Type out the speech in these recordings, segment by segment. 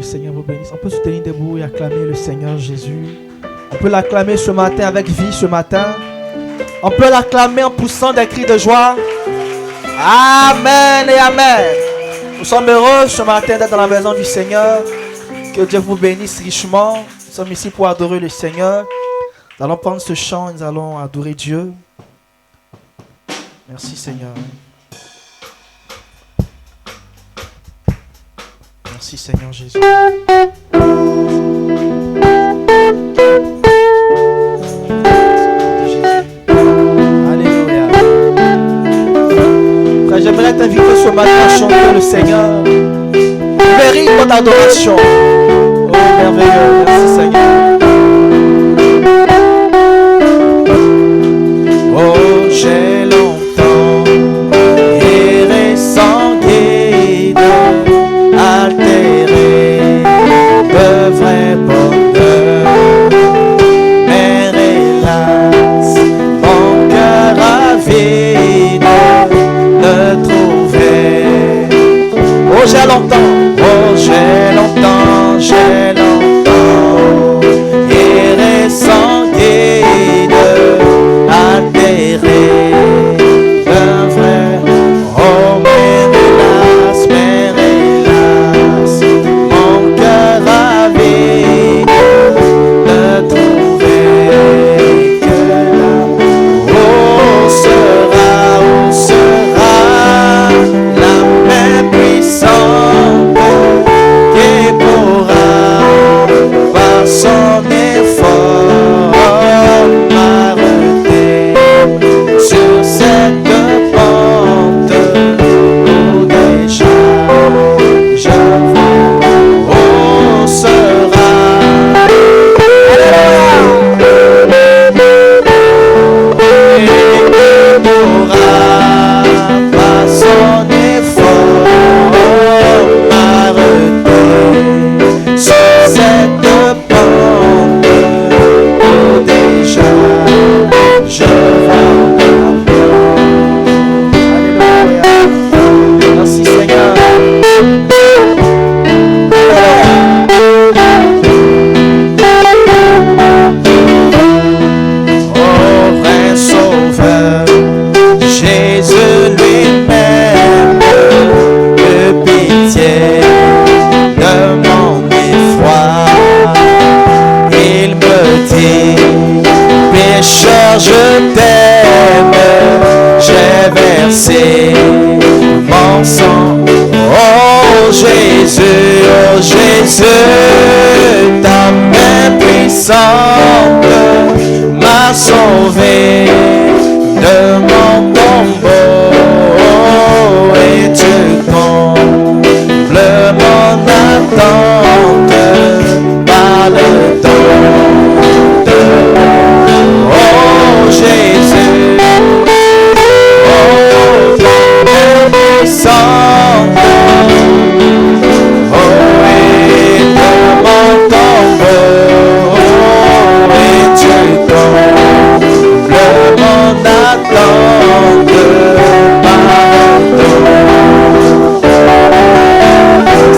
le Seigneur vous bénisse. On peut se tenir debout et acclamer le Seigneur Jésus. On peut l'acclamer ce matin avec vie ce matin. On peut l'acclamer en poussant des cris de joie. Amen et amen. Nous sommes heureux ce matin d'être dans la maison du Seigneur. Que Dieu vous bénisse richement. Nous sommes ici pour adorer le Seigneur. Nous allons prendre ce chant et nous allons adorer Dieu. Merci Seigneur. Merci Seigneur Jésus. Alléluia. Frère, j'aimerais t'inviter ce matin à chanter le Seigneur. Il mérite notre adoration. Oh merveilleux, merci Seigneur. Oh j'ai longtemps erré sans guide, altéré de vrai bonheur, mais hélas mon cœur avide ne trouvait. Oh j'ai longtemps erré sans guide, altéré d'un vrai. Oh mais hélas, mon cœur avide ne trouvait que là. Où sera la main puissante qui pourra par son effort m'arrêter sur cette pente où déjà je vois. Où sera et pourra par son effort m'arrêter sur cette pente où déjà je vois. Alléluia. Merci Seigneur. Oh vrai sauveur, Jésus lui-même, que pitié de mon effroi. Il me dit, pécheur je t'aime, j'ai versé mon sang. Oh Jésus, ta main puissante m'a sauvé de mon tombeau, et tu combles mon attente par le don de. Oh Jésus, oh ta main puissante, oh et de mon tombeau, et tu combles mon attente par le don.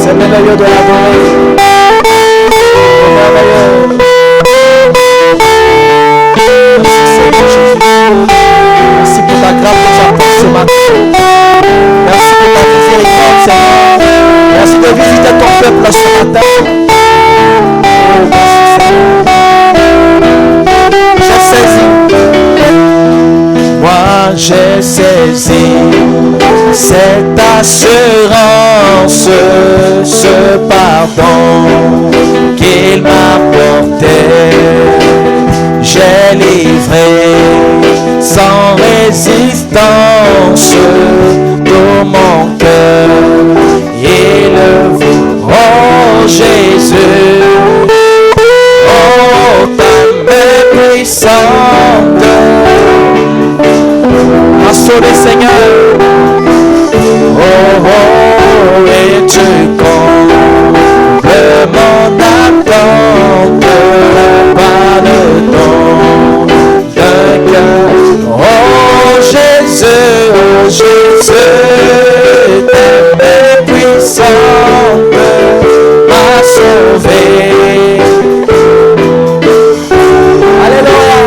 C'est merveilleux de l'adorer. C'est merveilleux. Merci Seigneur Jésus. Merci pour ta grâce que tu apportes ce matin. Merci pour ta miséricorde Seigneur. Merci de visiter ton peuple ce matin. Oh, merci Seigneur. J'ai saisi. Moi j'ai saisi cette assurance, ce pardon qu'il m'a porté. J'ai livré sans résistance tout mon cœur. Il vous, oh Jésus, oh ta main puissante a sauvé Seigneur. Oh, oh, et tu combles mon attente par le don d'un cœur. Oh Jésus, ta main puissante m'a sauvé. sauvé. Alléluia.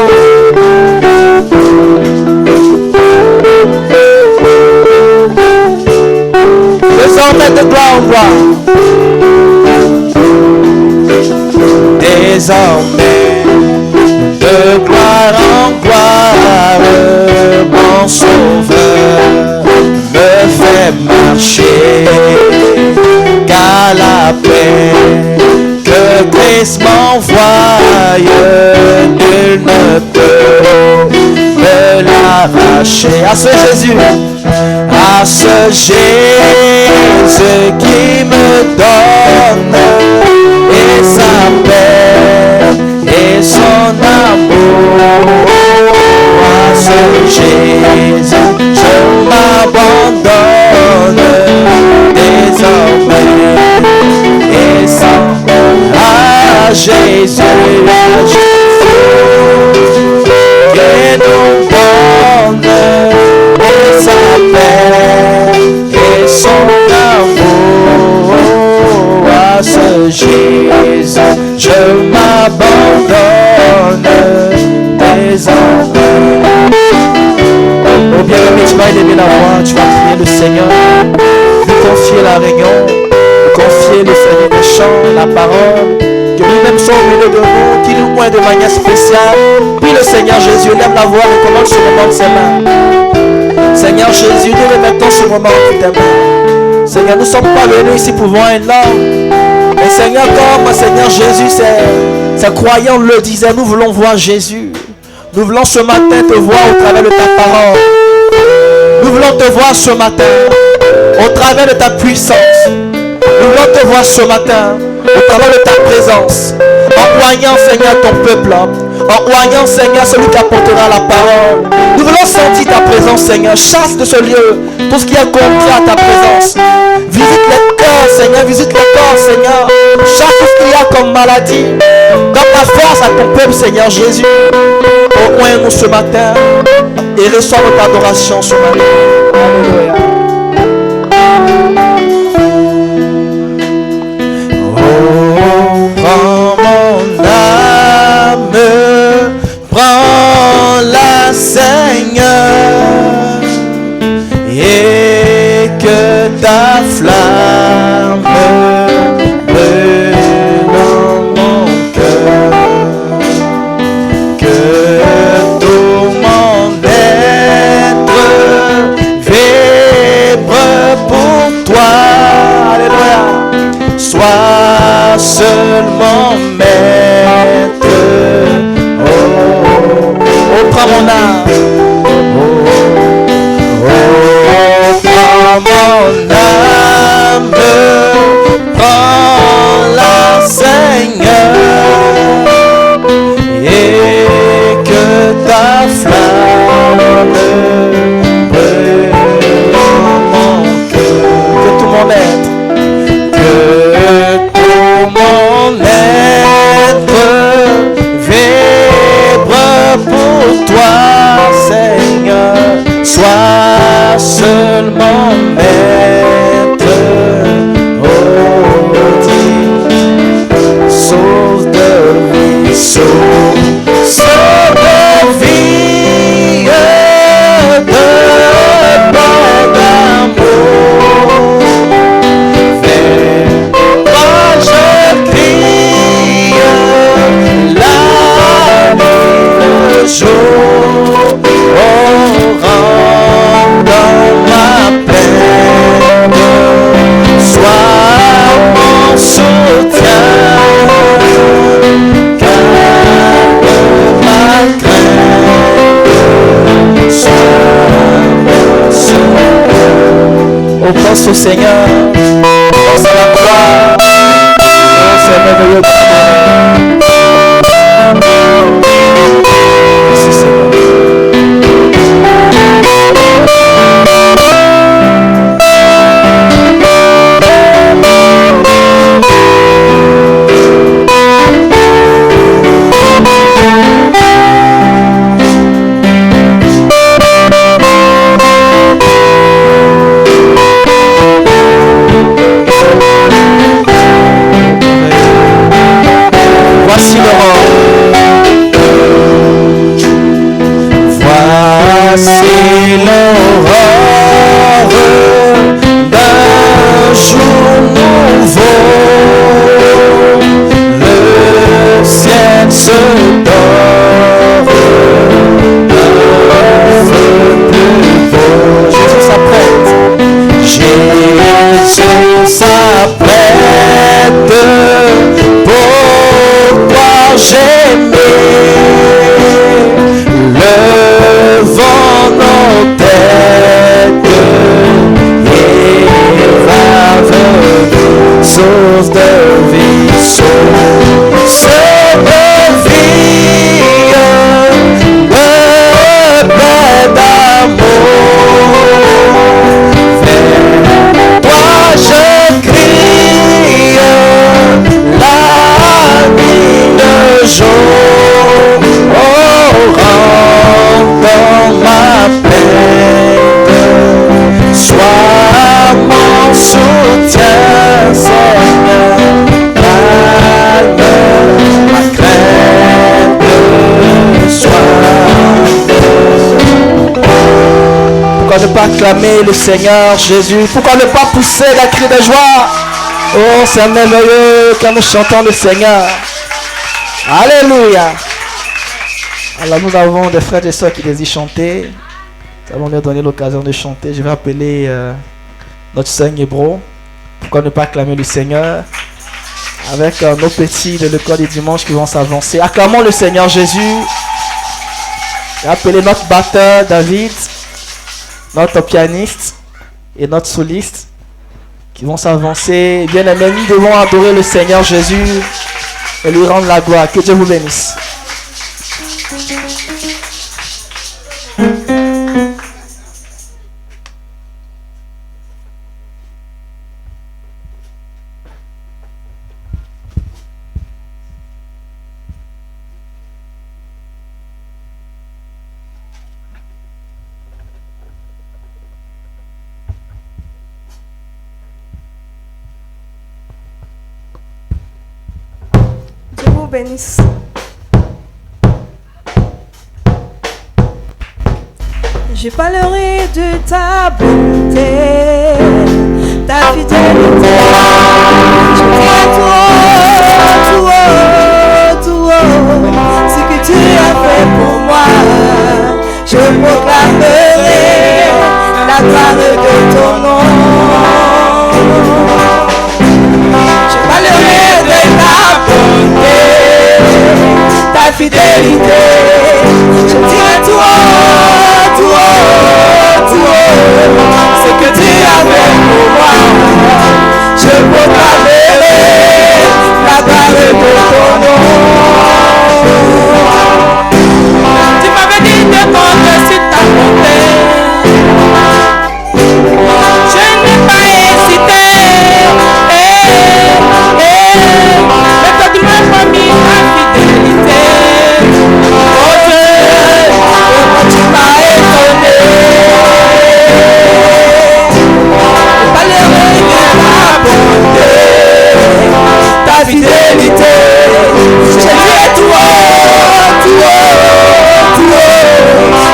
Désormais de gloire en gloire. Désormais de gloire en gloire, mon sauveur me fait marcher qu'à la paix que Christ m'envoie, nul ne peut me l'arracher. À ce Jésus, à ce Jésus qui me donne et sa paix et son amour. À ce Jésus je m'abandonne désormais et sans à Jésus, qui nous donne et sa paix et son amour. À ce Jésus je m'abandonne désormais. Oh bien-aimé, tu vas élever la voix, tu vas prier le Seigneur, lui confier la réunion, confier le Seigneur des chants, la parole, que lui-même soit au milieu de nous, qu'il nous pointe de manière spéciale. Puis le Seigneur Jésus, lève la voix et commande ce moment de ses mains. Seigneur Jésus, nous remettons ce moment entre tes mains. Seigneur, nous ne sommes pas venus ici pour voir un homme. Mais Seigneur, comme Seigneur Jésus, ses croyants le disaient, nous voulons voir Jésus. Nous voulons ce matin te voir au travers de ta parole. Nous voulons te voir ce matin au travers de ta puissance. Nous voulons te voir ce matin au travers de ta présence. En voyant, Seigneur, ton peuple. En voyant, Seigneur, celui qui apportera la parole. Nous voulons sentir ta présence, Seigneur. Chasse de ce lieu tout ce qui est contraire à ta présence. Visite les cœurs, Seigneur. Visite les corps, Seigneur. Chasse tout ce qu'il y a comme maladie. Donne la force à ton peuple, Seigneur Jésus. Au moins nous ce matin. Et reçois notre adoration ce matin. Alléluia. Prends-la, Seigneur, et que ta flamme brûle dans mon cœur, que tout mon être vibre pour toi. Alléluia. Sois seulement maître. Prends mon âme, prends mon âme, prends-la, Seigneur, et que ta flamme brûle dans mon cœur. Que tout mon être, que tout mon être vibre pour toi, Seigneur. Sois seulement maître. Oh, dis, sauve de vie, sauve de vie, de bon amour. Vers toi je crie la nuit, le jour. Oh, rends dans ma peine, sois mon soutien, calme ma crainte, sois mon soutien. on pense au Seigneur, pense à la croix. Oh, c'est merveilleux. Merci Seigneur. de vie, source de vie, de paix d'amour. Vers toi je crie, la nuit le jour, oh, rentre dans ma peine, sois mon soutien, Seigneur, calme ma crainte, sois. Pourquoi ne pas acclamer le Seigneur Jésus? Pourquoi ne pas pousser la cri de joie? Oh, c'est merveilleux quand nous chantons le Seigneur. Alléluia. Alors nous avons des frères et sœurs qui désirent chanter. Nous allons leur donner l'occasion de chanter. Je vais appeler notre sœur Nébro. Pourquoi ne pas acclamer le Seigneur avec nos petits de l'école du dimanche qui vont s'avancer. Acclamons le Seigneur Jésus. Et appelez notre batteur David, notre pianiste et notre soliste qui vont s'avancer. Bien aimés, nous devons adorer le Seigneur Jésus et lui rendre la gloire. Que Dieu vous bénisse. Bénisse. Je parlerai de ta bonté, ta fidélité. Je dirai tout haut, ce que tu as fait pour moi. Je proclamerai la gloire de ton nom. Je parlerai de ta bonté, ta fidélité, je dirai tout haut, ce que tu as fait pour moi. Je proclamerai la gloire de ton nom. Tu m'avais dit de compter sur ta bonté, je n'ai pas hésité, mais toi tu m'as promis ta fidélité. Oh Dieu, comment tu m'as étonné. Je parlerai de ta bonté, ta fidélité. Je dirai tout haut,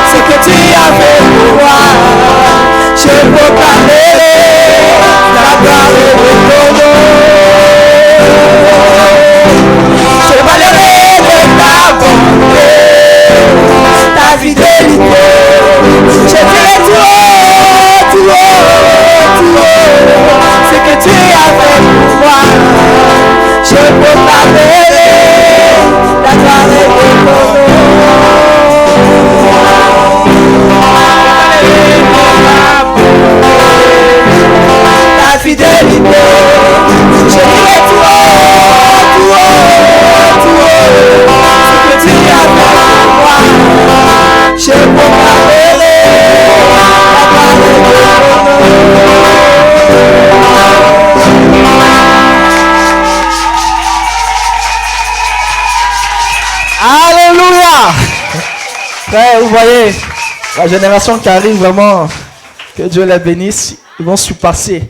ce que tu as fait pour moi. Je proclamerai la gloire de ton nom. Je parlerai de ta bonté, ta fidélité. Je dirai tout haut, ce que tu as fait pour moi. Je proclamerai la gloire de ton nom. Ta fidélité, je dirai tout haut, ce que tu as fait pour moi. Je proclamerai la gloire de ton nom. Alléluia. Frère, vous voyez, la génération qui arrive vraiment, que Dieu les bénisse, ils vont surpasser.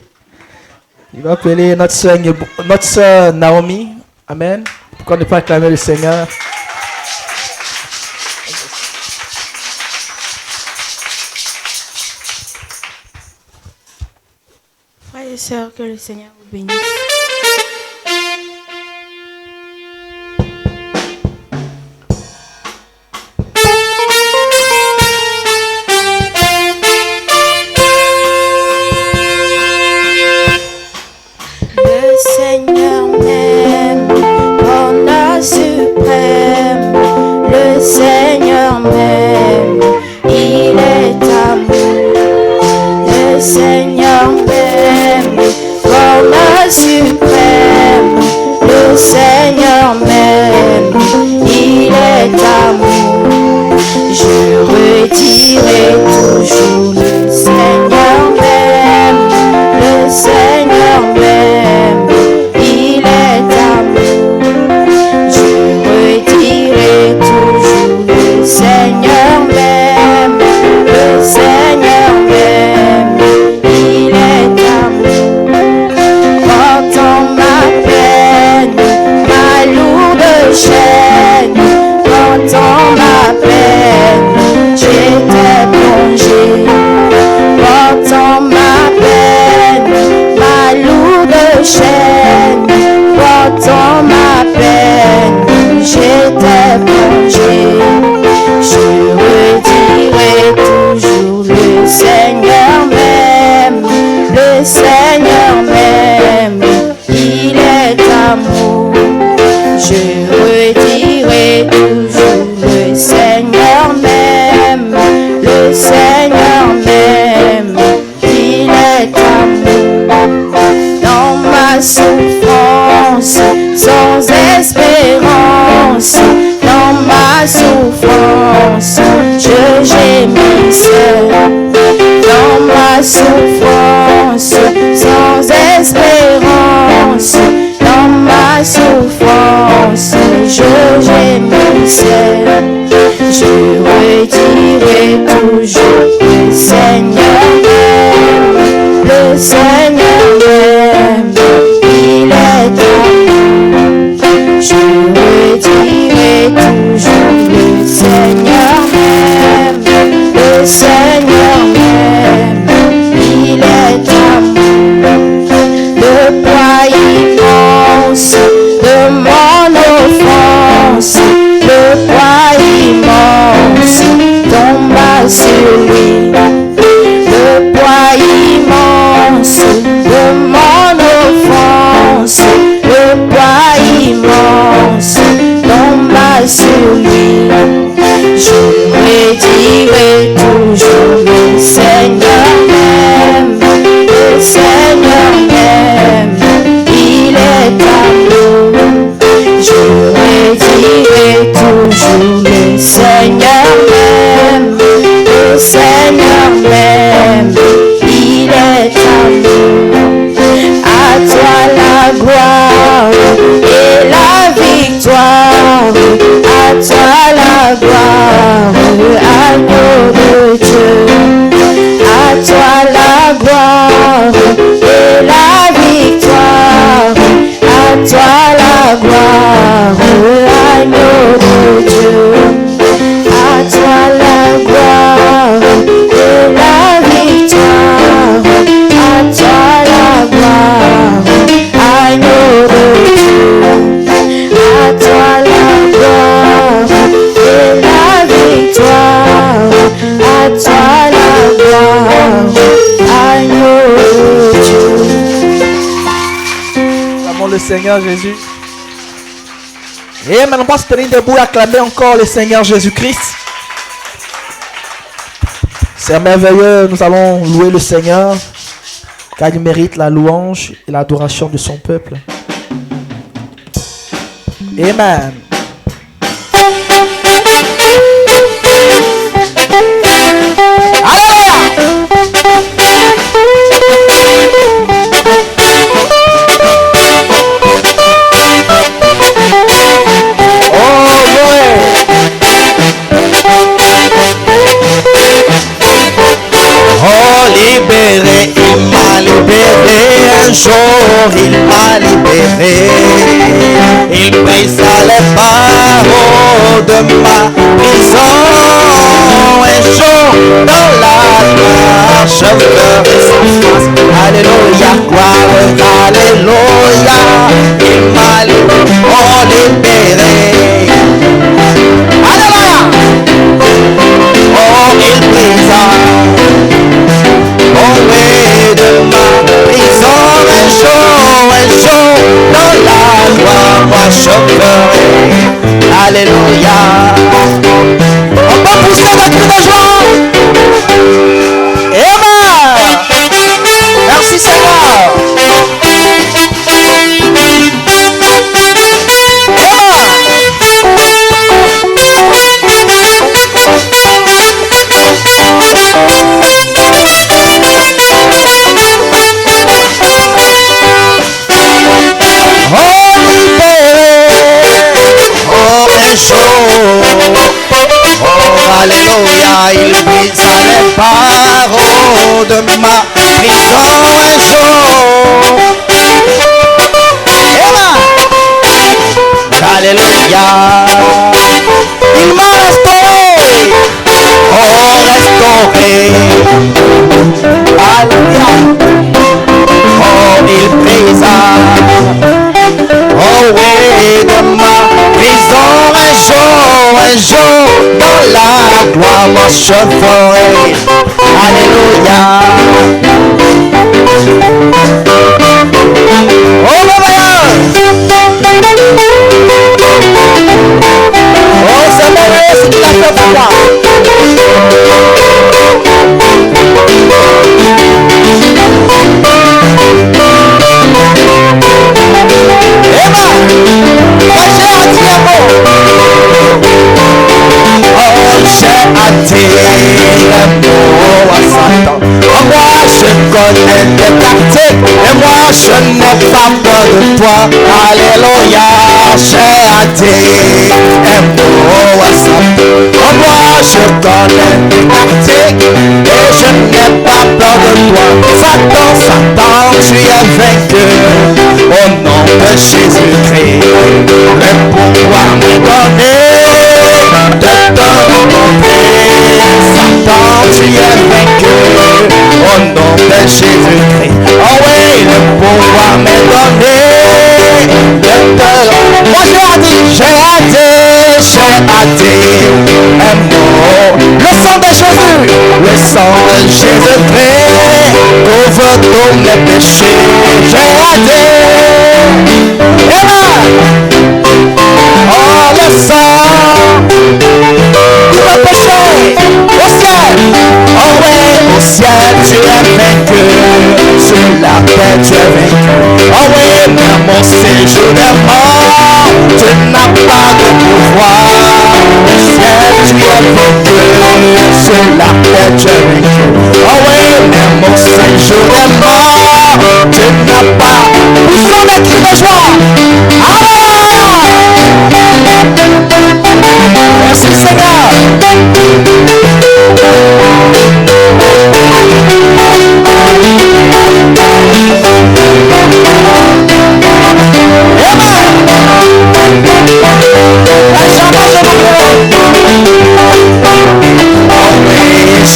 Il va appeler notre sœur Naomi. Amen. Pourquoi ne pas acclamer le Seigneur? Frères et sœurs, que le Seigneur vous bénisse. Seigneur m'aime, comme amour. Je redirai toujours le Seigneur m'aime, le Seigneur m'aime, il est amour. Dans ma souffrance, sans espérance, dans ma souffrance, je gémissais. Dans ma souffrance, sans espérance, dans ma souffrance, je gémissais. Je redirai toujours le Seigneur m'aime, le Seigneur m'aime, il est amour. Je redirai toujours le Seigneur m'aime, le Seigneur m'aime, il est amour. Le poids immense de mon offense, le poids immense tomba sur lui. Le poids immense de mon offense, le poids immense tomba sur lui. Je redirai toujours le Seigneur m'aime, le Seigneur m'aime, il est amour. Je redirai toujours le Seigneur m'aime, le Seigneur m'aime, il est amour. À toi la gloire et la victoire, à toi la gloire, agneau de Dieu. À toi la gloire et la victoire, à toi la gloire, agneau de Dieu. À toi la gloire et la victoire, à toi la gloire, agneau de Dieu. À toi la gloire et la victoire, à toi la gloire, agneau de Dieu. Acclamons le Seigneur Jésus. Et maintenant, on va se tenir debout et acclamer encore le Seigneur Jésus-Christ. C'est merveilleux, nous allons louer le Seigneur, car il mérite la louange et l'adoration de son peuple. Amen. Libéré, il m'a libéré, un jour il m'a libéré. Il brisa les barreaux de ma prison, un jour dans la gloire je ferai son face. Alléluia, gloire, alléluia, il m'a libéré. Alléluia, oh il brisa. Oh oui, de ma prison, un jour, dans la gloire, moi je ferai. Alléluia. On peut pousser notre cri de joie. Amen. Merci Seigneur. Alléluia, il brisa les barreaux de ma prison un jour. Amen. Alléluia, il m'a restauré, oh restauré. Alléluia, oh il brisa, oh oui de ma prison un jour dans la gloire moi je ferai. Alléluia. Oh merveilleux. toi, alléluia, j'ai hâté un mot à ça. En moi je connais tes tactiques et je n'ai pas peur de toi. Satan, Satan, tu es vaincu au nom de Jésus-Christ. Le pouvoir m'est donné de te rencontrer. Satan, tu es vaincu au nom de Jésus-Christ. Oh oui, le pouvoir m'est donné de te rencontrer. Moi j'ai hâté un mot. Le sang de Jésus, le sang de Jésus-Christ couvre tous mes péchés. J'ai hâté. Oh, le sang du péché au ciel. Oh oui, au ciel tu es vaincu. Sur la terre tu es vaincu. Oh oui, même mon séjour est mort. Tu n'as pas de pouvoir. Au ciel tu es vaincu. Sur la terre tu es vaincu. Oh oui, même mon séjour est mort. Tu n'as pas. Poussons des cris de joie. Alléluia. Merci Seigneur.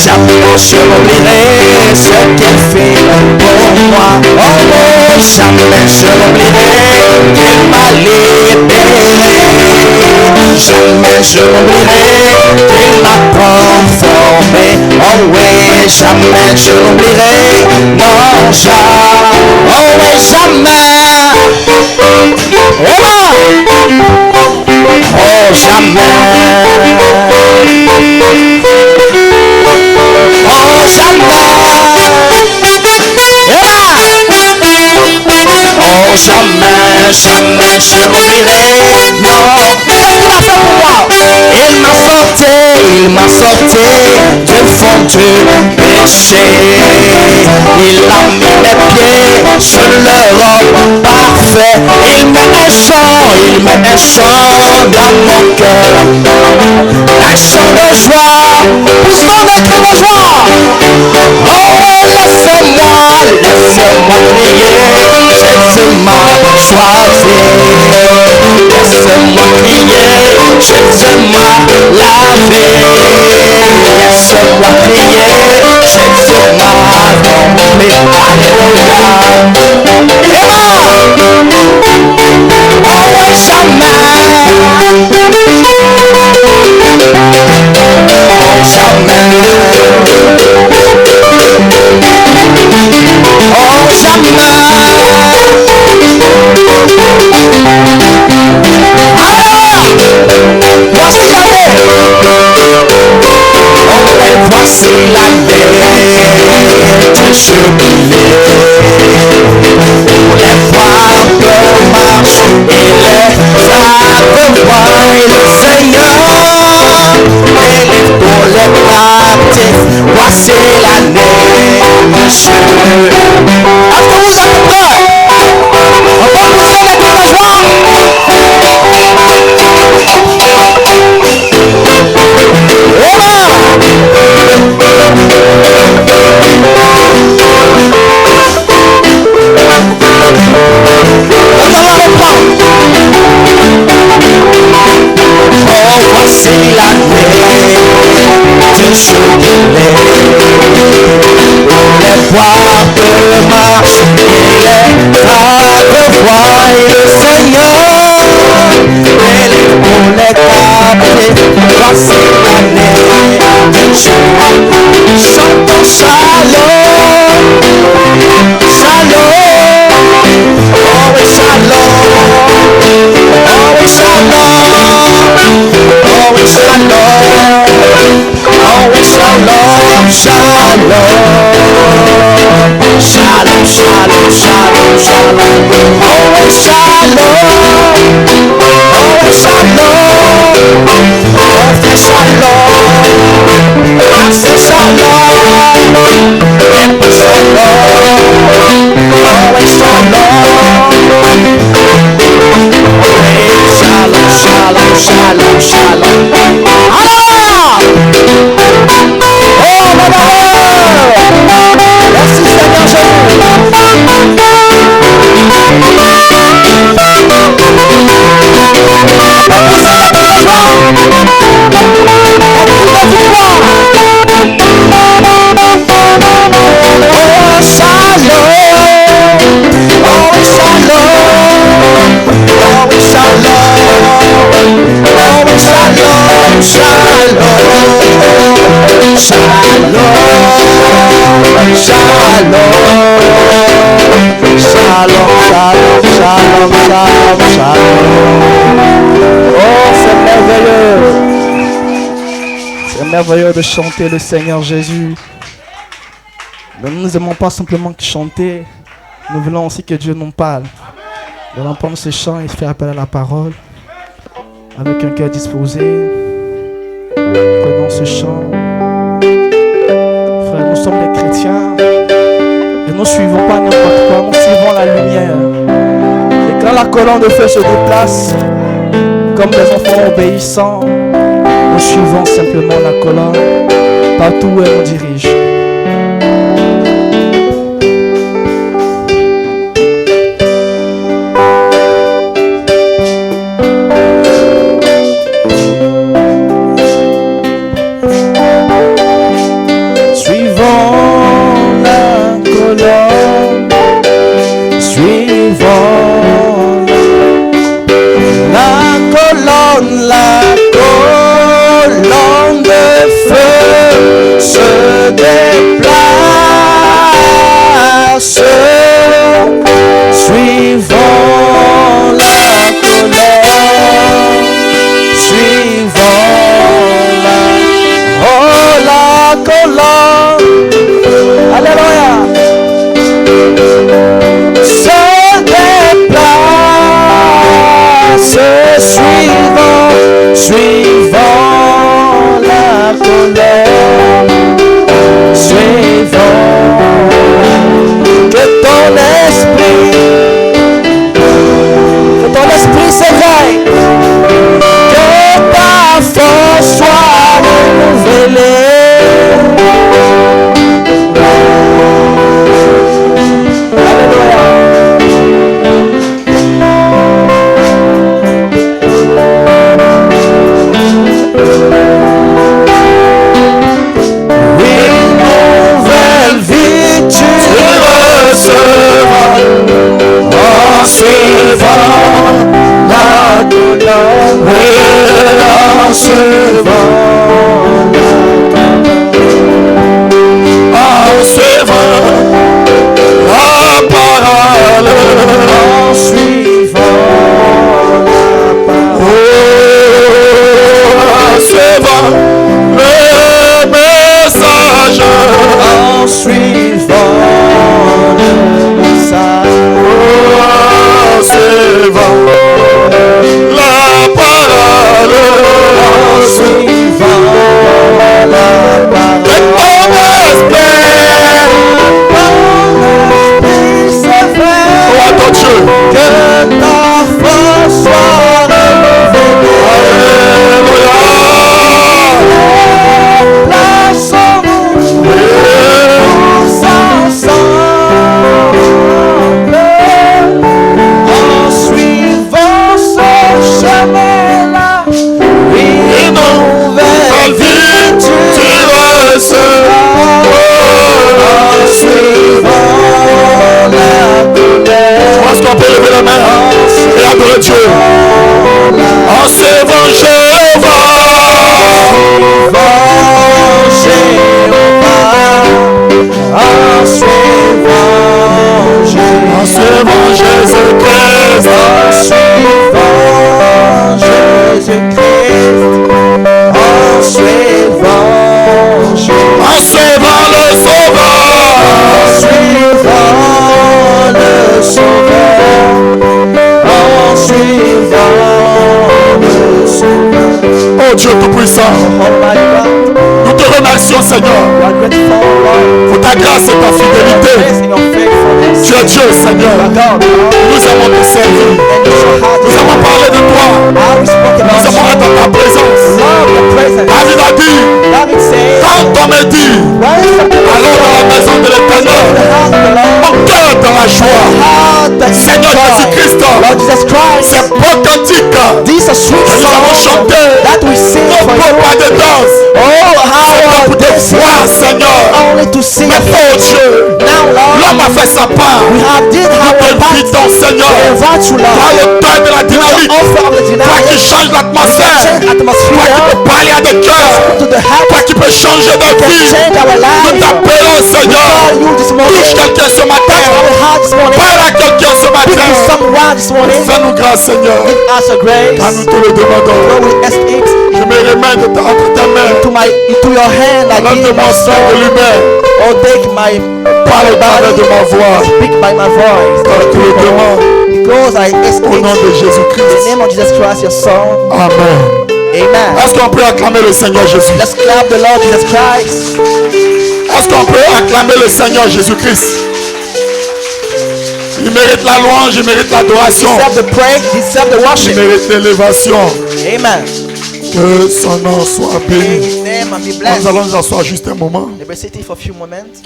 Jamais je n'oublierai ce qu'elle fait pour moi. Oh, jamais je n'oublierai qu'elle m'a libéré. Jamais je n'oublierai qu'elle m'a transformé. Oh oui, jamais je n'oublierai. Non, jamais. Oh oui, jamais. Oh, jamais. Oh, jamais. Oh, jamais, jamais je n'oublierai. Non, il a fait pour moi. Il m'a sorti du fond du péché. Il a mis mes pieds sur le roc parfait. Il met un chant dans mon cœur. Un chant de joie, poussons des cris de joie. Oh, laissez-moi crier. Jésus m'a choisi. Laissez-moi crier. Jésus m'a lavé. Laisse-moi crier. Jésus m'a rempli. Alléluia. Oh oui, jamais. Oh jamais. Oh jamais. Voici l'année. Oh oui, voici l'année du jubilé. Pour les voir que marche et les arbres voient le Seigneur. Et pour les captifs, voici l'année du jubilé. Est-ce que vous êtes prêts? On va pousser les cris de joie. Nous allons reprendre. Oh, voici l'année du jubilé. Pour les bois de marche et les arbres voient le Seigneur. Et pour les captifs, voici l'année du jubilé. Chantons shalom, shalom. Oh oui, shalom. Oh oui, shalom. Oh oui, shalom. Oh oui, shalom, shalom. Shalom, shalom, shalom, shalom. Oh oui, shalom. Oh oui, shalom. Oh c'est shalom. C'est shalom. Et puis shalom. Oh oui, shalom. Shalom, shalom, shalom, shalom, shalom. Oh, c'est merveilleux. C'est merveilleux de chanter le Seigneur Jésus. Mais nous n'aimons pas simplement que chanter. Nous voulons aussi que Dieu nous parle. Nous allons prendre ce chant et faire appel à la parole. Avec un cœur disposé. Prenons ce chant. Frère, nous sommes des chrétiens. Et nous ne suivons pas n'importe quoi. Nous suivons la lumière. Et quand la colonne de feu se déplace, comme des enfants obéissants, nous suivons simplement la colonne partout où elle nous dirige. La colonne de feu se déplace, suivant la colonne, suivant la colonne, alléluia, se déplace, suivant la colonne, suivant, que ton esprit s'éveille, que ta force soit renouvelée. Alléluia. En suivant la colonne, en suivant la parole, en suivant le message, en suivant le message, en suivant la parole, en suivant la parole. Que ton esprit s'éveille, oh ton Dieu, que ta force soit renouvelée. Plaçons-nous ensemble en suivant ce chemin-là. Une nouvelle vie tu recevras en suivant la colère. Est-ce qu'on peut lever la main et adorer Dieu? En suivant Jéhovah, en suivant Jésus-Christ, en suivant Jésus-Christ, en suivant le Sauveur, en suivant le Sauveur, en suivant le Sauveur. oh Dieu Tout-Puissant, nous te remercions Seigneur pour ta grâce et ta fidélité. Tu es Dieu Seigneur, nous aimons te servir, nous avons parlé de toi, nous avons été dans ta présence. David a dit, quand on me dit, allons dans la maison de l'Éternel, mon cœur dans la joie. Seigneur Jésus-Christ, c'est beau cantique que nous avons chanté, non pour pas de danse, Seigneur, pour te voir Seigneur. Mais oh Dieu, l'homme a fait sa part. Nous t'invitons Seigneur dans le temps de la dynamique, dans Toi qui changes l'atmosphère. Change Toi atmosphere. qui peux parler à des cœurs. To the heart. Toi qui peux changer de vie. Change our Nous life. t'appelons, Seigneur. call you this morning. Touche quelqu'un ce matin. Touch our heart this morning. Parle à quelqu'un ce Speak to matin. someone this morning. Fais-nous grâce, Seigneur. Give us a grace. Car nous te le demandons. Lord, we ask it Je me remets entre tes mains. into your hand. I Lève de give mon my sang de soul. l'humain. Oh, take my Parle au travers de ma voix. Speak by my voice. Car tu le demandes. Because I ask Au nom it de in the Jésus-Christ. name of Jesus Christ, your Son. Amen. Amen. Est-ce qu'on peut acclamer le Seigneur Jésus? Let's clap the Lord Jesus Christ. Est-ce qu'on peut acclamer le Seigneur Jésus-Christ? Il mérite la louange, il mérite l'adoration, Deserve the praise, deserve the il worship. mérite l'élévation. Amen. Que son nom soit béni. His name and be Nous blessed. allons nous asseoir juste un moment. Let me sit here for a few moments.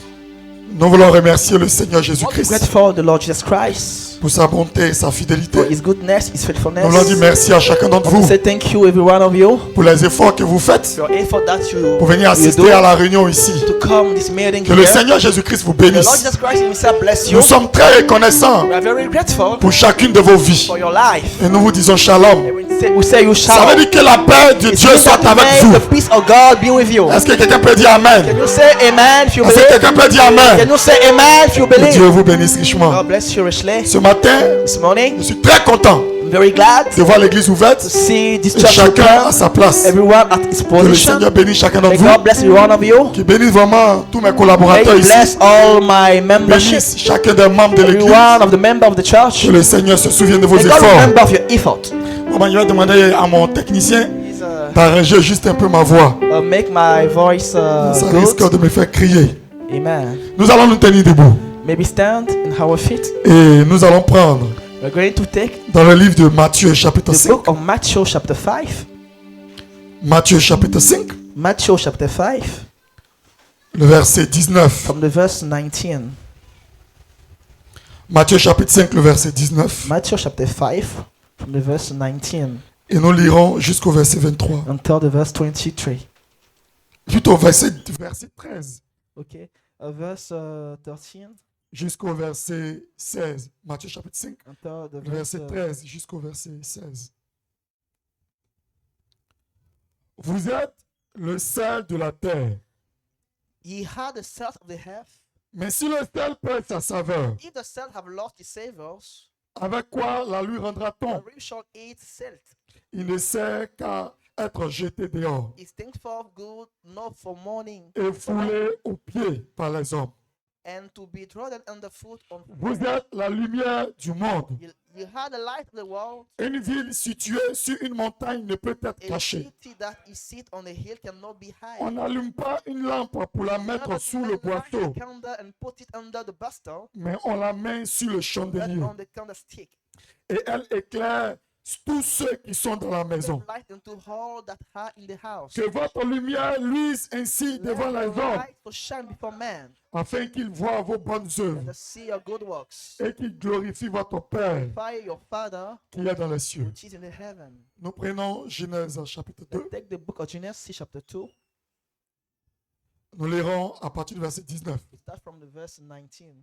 Nous voulons remercier le Seigneur I'm Jésus-Christ grateful to the Lord Jesus Christ pour sa bonté et sa fidélité. for His goodness, His faithfulness. Nous voulons dire merci à chacun d'entre I want to vous say thank you, every one of you, pour les efforts que vous faites for your effort that pour venir you assister do à la réunion ici. to come this meeting Que le here. Seigneur Jésus-Christ vous The Lord bénisse. Jesus Christ Himself bless you. Nous sommes très reconnaissants We are very grateful pour chacune de vos vies. for your life. Et nous vous disons shalom. And we say you Ça shall. veut dire que la paix de It Dieu means soit that avec may vous. the peace of God be with you. Est-ce que quelqu'un peut dire Amen? Can you say amen if you Est-ce que believe? quelqu'un peut dire Can Amen? you say amen if you Que believe? Dieu vous bénisse richement. God bless you richly. Ce matin, This morning, je suis très content I'm very glad de voir l'église ouverte to see this et church chacun open. à sa place. Everyone at his Que le position. Seigneur bénisse chacun May d'entre God vous. bless every one of you. Qu'il bénisse vraiment tous mes May collaborateurs He ici. bless all my membership. Bénisse chacun des membres de Every l'église. one of the members of the church. Que le Seigneur se souvienne de vos May God efforts. remember of your effort. Maman, je vais demander à mon technicien Please d'arranger juste un peu ma voix. make my voice Ça good. risque de me faire crier. Amen. Nous allons nous tenir debout. Maybe stand in our feet. Et nous allons prendre We're going to take dans le livre de Matthieu chapitre the 5. book of Matthew chapter 5. Matthieu chapitre 5, Matthew chapter 5 le verset 19. from the verse 19. Matthieu chapitre 5, le verset 19. Matthew chapter 5 from the verse 19 Et nous lirons jusqu'au verset 23. until the verse 23. Plutôt verset 13 Okay. Verse 13 jusqu'au verset 16. Matthieu chapitre 5, until the le verse verset 13 jusqu'au verset 16. Vous êtes le sel de la terre. Ye had the salt of the earth. Mais si le sel perd sa saveur, If the salt have lost its savors, avec quoi la lui the rendra-t-on? reap shall eat salt. Il ne sert qu'à être jeté dehors It stinks for good, not for mourning, et foulé aux pieds par les hommes. and to be trodden underfoot on. Vous êtes la lumière du monde. You had the light of the world. Une ville située sur une montagne ne peut être A cachée. city that is sit on a hill cannot be hid. On n'allume pas une lampe pour la mettre sous le boiteau, Candle and put it under the basket, mais on la met sur le but chandelier on the candlestick. et elle éclaire tous ceux qui sont dans la maison. Light into all that are in the house. Que votre lumière luise ainsi devant Let les your hommes, light so shine before men, afin qu'ils voient vos bonnes œuvres and to see your good works. et qu'ils glorifient votre Père Glorify your Father qui est dans les cieux. which is in the heaven. Nous prenons Genèse chapitre 2. Let's take the book of Genesis chapter 2. Nous lirons à partir du verset 19. We start from the verse 19.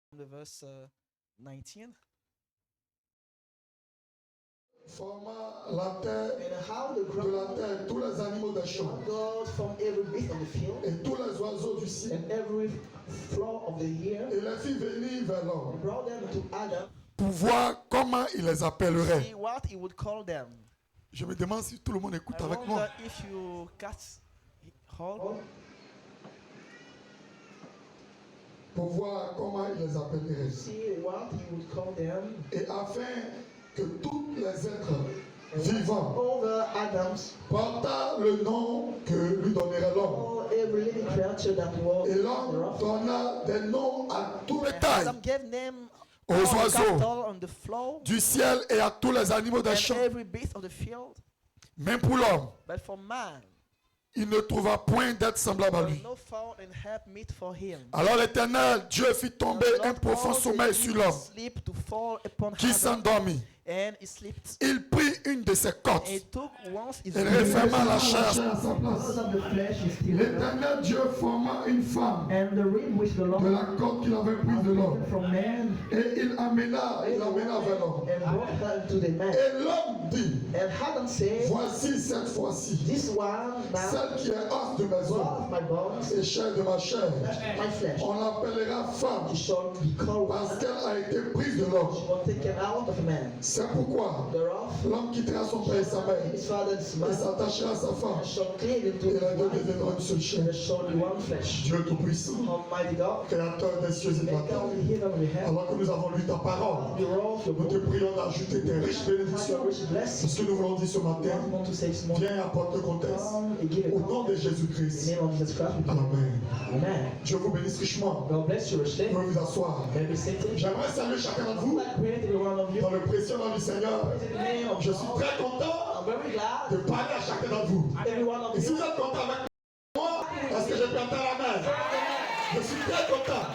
From the verse 19. Forma la terre And how the de la terre tous les animaux des champs God from every beast of the field et tous les oiseaux du ciel. and every flower of the year Et les fit venir vers l'homme brought them to Adam pour voir comment il les appellerait. see what he would call them. Je me demande si tout le monde écoute I avec wonder moi. if you catch hold Pour voir comment il les appellerait. see what he would call them. Et afin que tous les êtres vivants All the Adams, portent le nom que lui donnerait l'homme. all every living creature that was Et l'homme donna des noms à tout bétail, Adam gave name aux all oiseaux cattle on the floor du ciel et à tous les animaux des and champs. every beast of the field. Même pour l'homme, But for man, il ne trouva point d'être semblable à there was lui. no found and help meet for him. Alors l'Éternel, Dieu fit tomber The un Lord profond caused sommeil a sur deep l'homme, sleep to fall upon qui Adam, s'endormit. and he slept. Il prit une de ses côtes. He took once his Il referma la chair. à sa place. Because of the flesh is still there. L'Éternel Dieu forma une femme And the rib which the Lord de la côte qu'il avait prise de l'homme. from man Et il amena vers l'homme. and brought her to the man. Et l'homme dit, And Adam said, voici cette fois-ci, this one now celle qui est os de mes blood os of my bones, et chair de ma chair. my flesh. On l'appellera femme It shall be called parce woman. qu'elle a été prise de l'homme. She was taken out of man. C'est pourquoi Thereof, l'homme quittera son père et sa mère his father and his et mother s'attachera à sa femme. and shall cleave into Et his les deux wife, deviendront une seule and chair. they shall be one flesh. Dieu Tout-Puissant, Almighty God, Créateur des cieux et de la maker terre, of the heaven and the earth, alors que nous avons lu ta parole, the roll of your nous te book, prions d'ajouter tes riches bénédictions. your rich C'est blessings. ce que nous voulons dire ce matin. What we want to say this morning, Viens et apporte le contexte. come and give Au it nom de in the Jésus-Christ. name of Jesus Christ. Amen. Amen. Dieu vous bénisse richement. God bless you, richly. Vous pouvez vous asseoir. May be seated. J'aimerais saluer chacun d'entre vous I pray to every one of you. dans le précieux nom du Seigneur. In the name of Je suis God. très content I'm very glad. de parler à chacun d'entre vous. Every one of Et si you. vous êtes content avec moi, est-ce que je peux entendre la main? Je suis très content.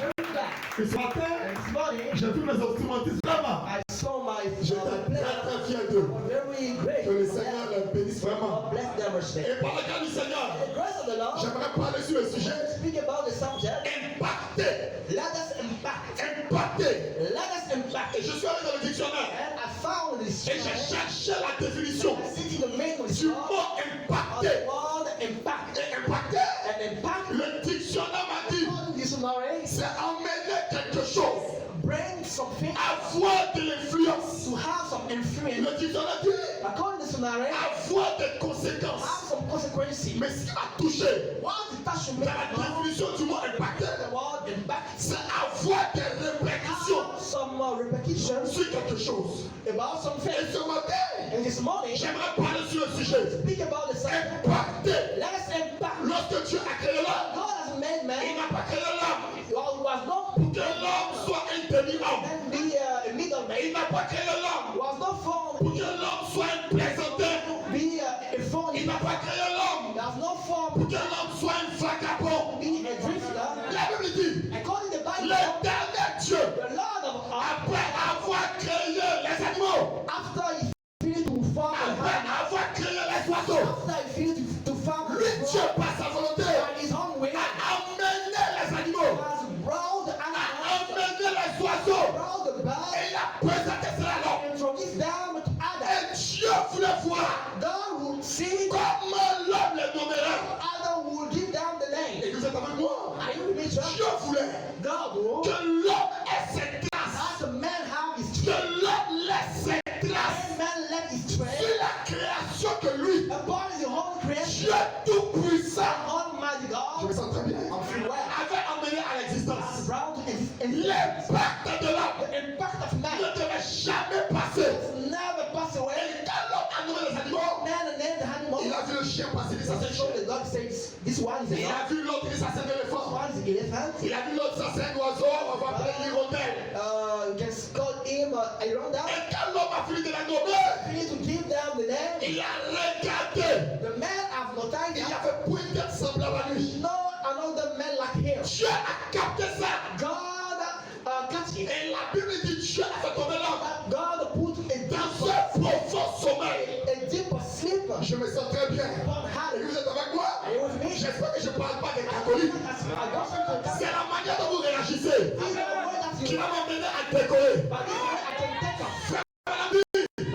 Et ce matin, This morning, j'ai vu mes instrumentistes vraiment. I saw my J'étais très player. très fier d'eux. Very great. Que le Seigneur les bénisse vraiment. God bless them richly. Et par la grâce du Seigneur, The grace of the Lord. j'aimerais parler sur le sujet Speak about the subject. impacté. Let us impact. Impacté. Let us impact. Et je suis allé dans le dictionnaire And I found this. et j'ai cherché la définition Sitting the main of du the mot word. impacté. The word impact. Et impacté, And impact. le dictionnaire m'a dit, Dictionary. c'est emmener quelque chose, Bring something avoir de l'influence. to have some influence. Le dictionnaire dit, According to dictionary, avoir des conséquences. have some consequences. Mais ce qui m'a touché What the touch dans la définition du mot impacté, the word impact. c'est avoir des répercussions Have some repetitions sur quelque chose. about something. Et ce matin, And this morning, j'aimerais parler sur le sujet speak about the subject. impacté. Let us impact. Lorsque Dieu a créé l'homme, God has made il man. n'a pas créé l'homme God was not pour que l'homme soit un demi-homme. and be a middleman. Il n'a pas créé l'homme Was not formed pour que l'homme soit un plaisantin. to be a phony. Il n'a pas créé l'homme Was not pour formed que l'homme soit un vagabond. to be a drifter. La Bible dit, According to the Bible, l'éternel Dieu, the Lord of après avoir créé les animaux, after he finished to farm après avoir créé les oiseaux, after he finished to farm lui, Dieu, par sa volonté, by his own way, a amené les animaux, has brought the a animals, amené les oiseaux, brought the et birds, il a présenté cela à l'homme. and from this down to Adam. Et Dieu voulait voir God would see comment l'homme les nommerait. Adam would give them the Et name. vous êtes avec moi? Are you with me, church? Dieu voulait God would que l'homme ait ses traces, as a man have his que trace, l'homme laisse ses traces and man let his sur trace la création que lui, upon the whole creation. Dieu tout-puissant, Almighty je me God sens très bien, I'm free well. avait emmené à Has l'existence. brought L'impact de l'homme the impact of ne man devait jamais passer. never pass away. Et quand l'homme a nommé les animaux, Man and then the animal. il a vu le chien passer, il dit ça c'est So chien. the dog says, this one is a Il dog, a vu l'autre, il dit ça c'est un this éléphant. one is an elephant. Il a vu l'autre, ça c'est un oiseau, on va appeler l'hirondelle. You can call him a ronda. Et quand l'homme a fini de la nommer, You need to give them the name. il a regardé. The man have no time. Il y avait point de tête semblable à lui. No another man like him. Dieu a capté ça. God catch him. Et la Bible dit Dieu a fait tomber l'homme God put a dans un profond sommeil. deep sleep Je me sens très bien. upon Et Harry. vous êtes avec moi? Are you with me? J'espère que je ne parle pas des catholiques. I got something. C'est la manière dont vous réagissez This is the way that qui you. va m'amener à décoller. But this way I can take a.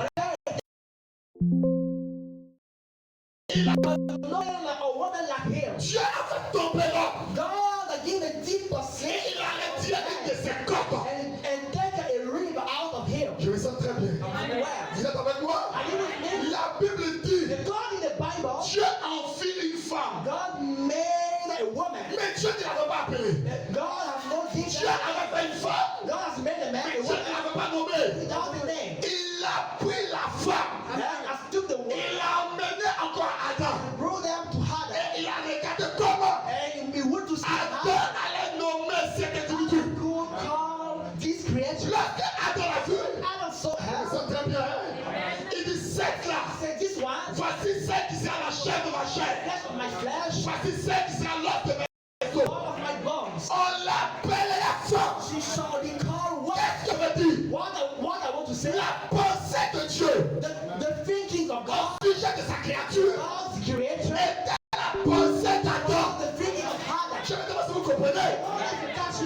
No man or woman like him. Dieu a fait tomber l'homme. God give a deep Et sleep il a retiré une de ses côtes. and take a rib out of him. Je me sens très bien. Where? Vous êtes avec moi? Are you with me? La Bible dit The God in the Bible, Dieu en fit une femme. God made a woman. Mais Dieu ne l'avait pas appelée. God has no Dieu teacher. avait fait une femme. God has made a man Mais a Dieu ne woman l'avait pas nommée. without a name. Il a pris la femme. And has took the woman, Il l'a emmené encore à Adam. brought them to Adam, Et il a regardé comment and he went to see Adam how allait nommer cet individu. he could call this creature. Lorsque Adam l'a vu, Adam saw il her. sent très bien. Hein? Il dit cette là. Said, this one, Voici celle qui sera la chair de ma chair. flesh of my flesh, Voici celle qui sera l'os de mes os. bone of my bones. On l'appelle la femme. She shall be called what? Qu'est-ce que veut dire? What I want to say. La pensée Dieu, the thinking of God, au sujet de sa créature, God's creator, était la pensée d'Adam. the thinking of Adam, Je ne sais pas si vous comprenez.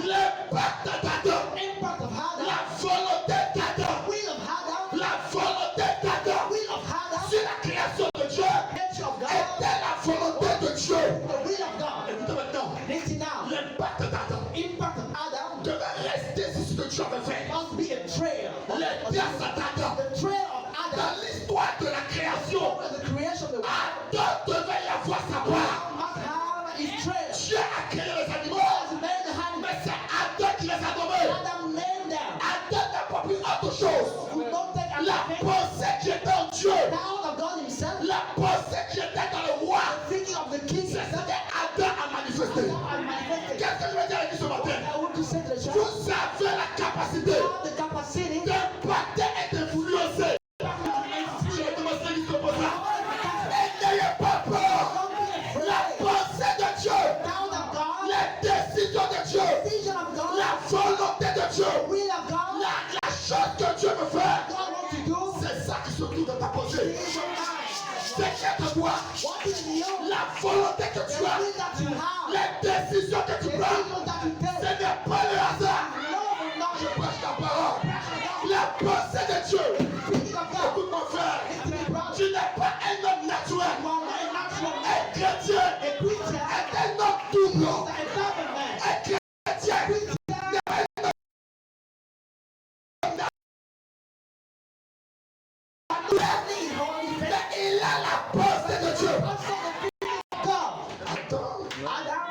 L'impact d'Adam, impact of Adam, la volonté d'Adam, will of Adam, la volonté d'Adam will of Adam, sur la création de Dieu nature of God, était la volonté de Dieu. the will of God. Écoutez maintenant, Listen now, l'impact d'Adam impact of Adam devait rester sur ce que Dieu avait fait. must be a trail. Les pièces d'Adam, The trail of Adam, dans l'histoire de la création, the creation of the world, Adam devait y avoir sa part. must have his trail. Dieu a créé les animaux, God made the animals. mais c'est Adam qui les a nommés. Adam named them. Adam n'a pas pris autre chose. We don't take La anything pensée qui était en Dieu, down of God himself. la pensée qui était dans le roi, Thinking of the king c'est ce himself. que Adam a manifesté. And manifested. Qu'est-ce que je veux dire avec ce matin? I want to say to the church, Vous avez la capacité have the capacity d'impacter et d'influencer. Je vais commencer avec ce ça. Et n'ayez pas peur. La pensée de Dieu, down of God, les décisions de Dieu, vision of God, la volonté de Dieu, will of God, la chose que Dieu veut faire, God wants to do. c'est ça qui se trouve dans ta pensée. Is your mind. Décrète-toi What is in you? la volonté que The tu as, will that you have. les décisions que tu The prends. decision that you Ce take. n'est pas le hasard. No, not Je prêche ta parole. La pensée de Dieu. thinking of God. Écoute mon frère, Listen to me, brother. tu n'es pas un homme naturel. You are not a natural man. Un chrétien A preacher est un homme double. is a double man. Un chrétien n'est pas un homme Family is holy faith. mais il a la pensée de Dieu. Also the thinking of God. Adam Adam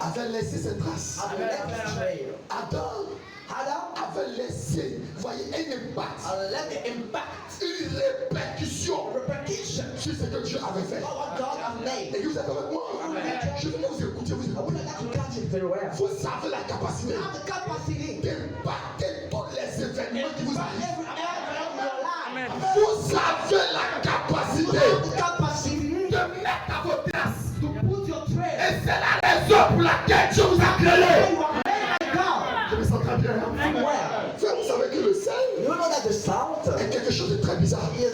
avait laissé ses traces. has left his trail. Adam Adam avait laissé, voyez, un impact, has left the impact, une répercussion repercussion sur ce que Dieu avait fait. of what God has made. Et vous êtes avec moi. Je veux que vous écoutiez, vous I would écoutez. like to catch it very well. Vous avez la capacité You have the capacity d'impacter tous les événements qui vous to arrivent. every area of your life. Vous avez la You capacité have the capacity de mettre à vos places. to put your trail Et c'est la raison pour laquelle Dieu vous a where créé. you are made by God. Je me sens très bien. Well, Frère, vous savez que le sel you know that the salt est quelque chose de très bizarre. is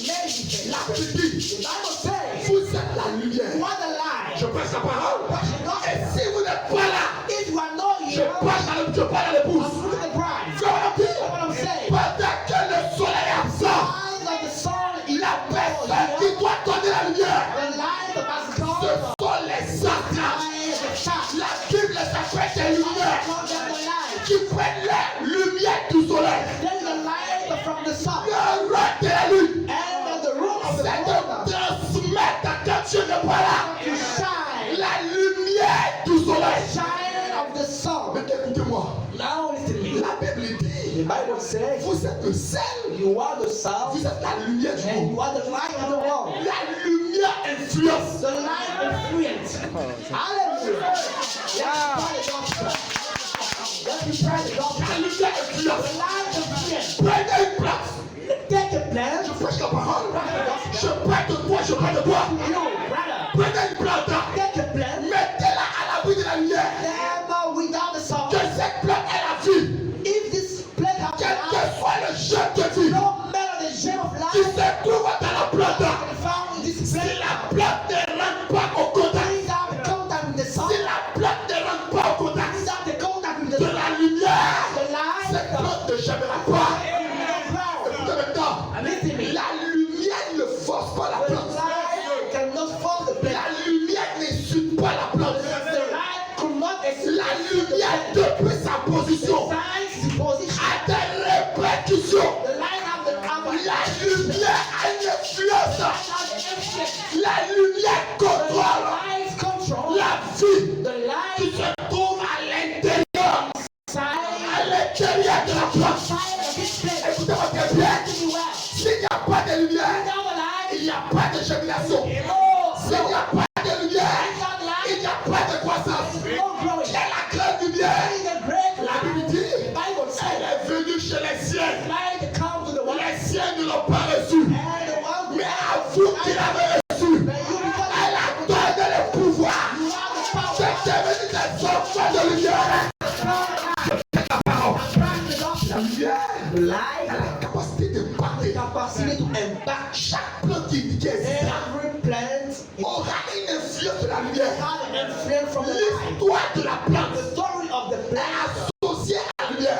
amazing. La Bible dit, The Bible says, vous êtes la lumière. you are the light. Je prêche la parole. But you know, Et si vous n'êtes pas là, if you are not je here, parle à l'épouse. look at the bride. Je vais That's what I'm dire, saying. pendant que le soleil est absent, Eyes of the sun is la personne qui here. doit donner la lumière, The light that has ce come. sont les sages. Eyes of the sun. La Bible s'appelle des lumières Call them the light. qui prennent la lumière du soleil. There is a light from the sun. Le rôle de la lune, And the room of the c'est de water transmettre quand Dieu n'est pas là to shine. la lumière du soleil. Shine of the sun. Mais écoutez-moi, Now listen to me. la Bible dit, The Bible says vous êtes le sel, you are the sun vous êtes la lumière du and monde. you are the light of the world. La lumière influence. The light influence. Hallelujah. Let's try the gospel. Let's try the gospel. La lumière The influence. light influence. Prenez une place. Take a plan. Je prêche la parole. Je parle de toi, je parle de toi. You, brother. Prenez une plante. Take a plan. Mettez-la à l'abri de la lumière. Them without the sun. Que cette plante ait la vie. If this plant has Quel life, que soit le jeune de vie no matter the gem of qui life se trouve dans la plante, can be found in this si plant. la plante ne rentre pas au contact, Without the contact with the sun, si la plante ne rentre pas au contact without the contact with the de sun, la lumière, the light, cette plante ne germera pas. Écoutez maintenant, listen to me. la lumière ne force pas la The plante. light cannot force the plant. La lumière n'insulte pas la plante. The light could not La lumière, depuis sa position, Science position. a des répercussions. The light have the La lumière a une influence. influence. La lumière The contrôle light control. la vie The qui light se trouve à l'intérieur, side. à l'intérieur de la plante. Side of this plant. Écoutez-moi très bien. Listen to me well. S'il n'y a pas de lumière, Without the light, il n'y a pas de germination. no S'il n'y a pas de lumière, Without il light, n'y a pas de croissance. no growing. Quelle est la grande lumière? Is a great La light. Bible dit, The Bible says elle est venue chez les siens. light come to the world. Les siens ne l'ont pas reçu. And the one Mais à vous qui l'avez reçu, May you become elle a donné le from the light. L'histoire de la plante The story of the est plant associée à la lumière.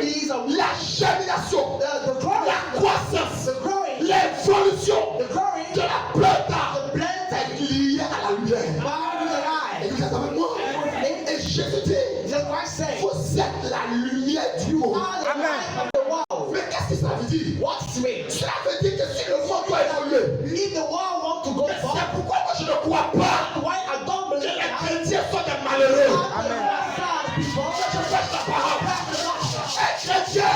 is La germination, the growing, la croissance, the growing, l'évolution the growing, de la plante the plant est liée à la lumière. bound with the Et light. vous êtes avec moi? Et Jésus dit, Just like saying, vous êtes la lumière du monde. are the light of the world. Mais qu'est-ce que cela veut dire? What's it? Cela veut dire que si le monde doit évoluer, If the world wants to go c'est forward, pourquoi moi je ne crois pas why I don't que believe les that? chrétiens sont des malheureux. Je People, fais la parole. Un chrétien,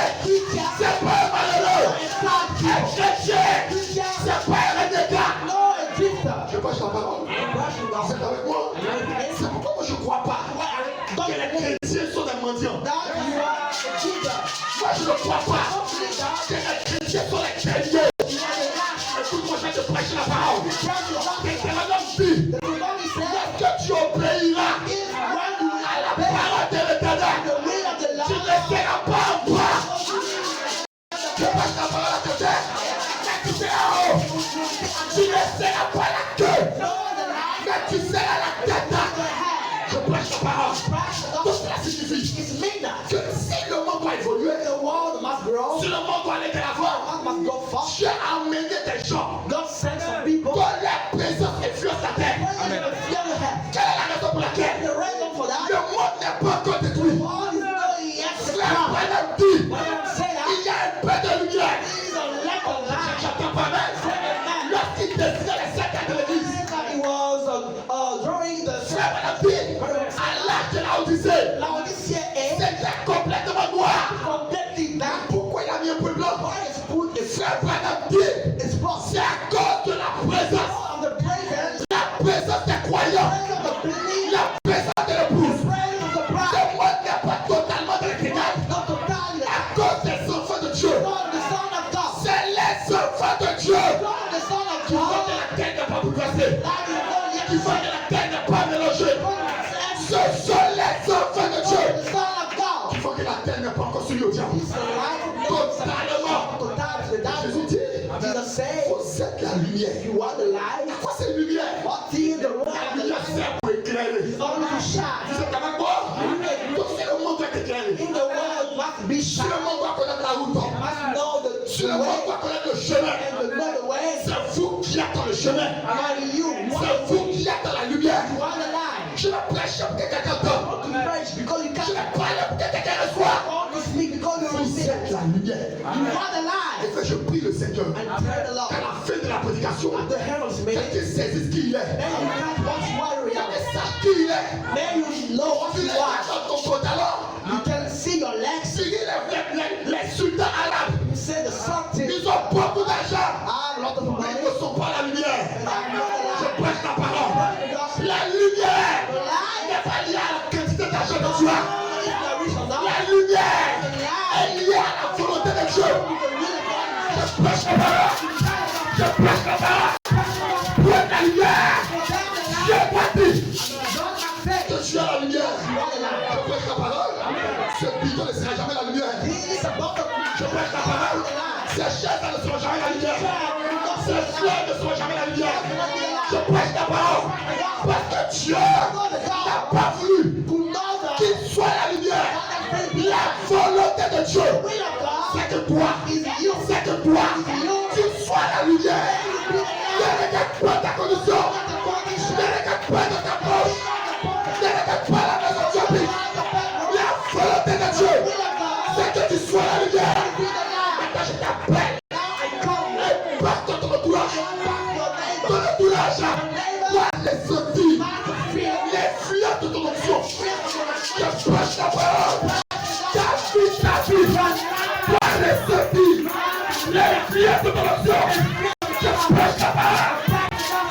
c'est pas un malheureux. Un chrétien, c'est pas un renégat. no existence. Je passe la parole. Vous êtes avec moi? C'est pourquoi moi je ne crois pas que les chrétiens sont des mendiants. That you are a Jesus. Moi je ne crois pas que les chrétiens sont des chrétiens. Écoute-moi, je vais te prêcher la parole. Quelqu'un m'a dit, The Bible says, que tu obéiras if when you à la obey parole de l'Éternel, the will of the tu Lord, ne seras pas en bas. Je passe la parole à côté. Mais tu seras en haut. Tu ne seras pas la queue, mais tu seras la tête. Je prêche la parole. Tout cela signifie it's midnight. que si le monde doit évoluer, The world must grow. si le monde doit aller de l'avant, God must go forward. Dieu a emmené des gens God sent some people. dont leur présence influence la terre. When you fear the head. Quelle est la raison pour laquelle The reason for that, le monde n'est pas encore détruit? all is not yet to Frère come. Branham dit, When I say that, il y a un peu de lumière. he's a lack of light. J'entends pas mal. Lorsqu'il désirait les 5 ans de l'église, He was drawing the Frère Branham dit, à l'âge de la Odyssée, Laodicea A c'était complètement noir. completely dark. Pourquoi il a mis un peu blanc? Why is put a Frère Branham dit, it's plus c'est à cause de la présence. of the presence, La présence des croyants. presence of the belief, La présence de l'épouse. presence of the Le bride, monde n'est pas totalement dans les ténèbres not totally à cause des enfants de Dieu. God, the Son of God, C'est les enfants de Dieu God, the Son of qui font God, que la terre n'est pas bouleversée, that is not yet qui font que la terre n'est pas mélangée. Ce sont les enfants de Dieu the Son of God. qui font que la terre n'est pas encore soumise au diable. It's the light of Totalement. total to the Jésus devil. dit, Jesus said, vous êtes la lumière. you are the light. Quoi c'est la lumière? What is the La light? lumière sert pour éclairer. It's only to shine. Vous êtes avec moi? Donc si le monde doit être éclairé, In the world must be si le shine. monde doit connaître la route, Must know si le the monde way doit connaître le chemin, and to know the way. c'est vous qui êtes dans le chemin. Not you. C'est vous qui êtes dans la lumière. You are the light. Je ne prêche pas que quelqu'un donne. You preach because you Je can't. ne parle pas que quelqu'un reçoit. Want to speak because you Vous receive. êtes la lumière. You are the Et light. que je prie le Seigneur And pray the Lord. qu'à la fin de la prédication, At the herald's que meeting. tu saisisses qui il est. Then you can't watch warrior. Que tu saches qui il est. Then you know what Tu you les are. as dans ton pantalon. You can see your legs. Si les sultans arabes, You say the something. ils ont beaucoup d'argent, I have a lot of mais money. ils ne sont pas la lumière. And I'm not the Je light. prêche la parole. Because La lumière the light n'est pas liée à la quantité d'argent que tu as. is the rich or not. La lumière The light est liée à la volonté de Dieu. is the will of God. Je prêche la parole. Je prêche la parole. Prends la lumière. Je bâtis que tu as la lumière. Je prêche la parole. Ce bidon ne sera jamais la lumière. Je prêche la parole. Ces chaises ne seront jamais la lumière. Ces fleurs ne seront jamais la lumière. Je prêche la parole. Parce que Dieu n'a pas voulu qu'il soit la lumière. La volonté de Dieu, c'est que toi, tu sois la lumière. Ne regarde pas ta condition. Ne regarde pas dans ta poche. Ne regarde pas la maison de Dieu. La volonté de Dieu, c'est que tu sois la lumière. Maintenant, je t'appelle. Et par ton entourage, dois les sortir. Les fuyants de ton option. Je prêche la parole. Ta vie, dois les sortir. Les fuyants de ton option. Je prêche la parole.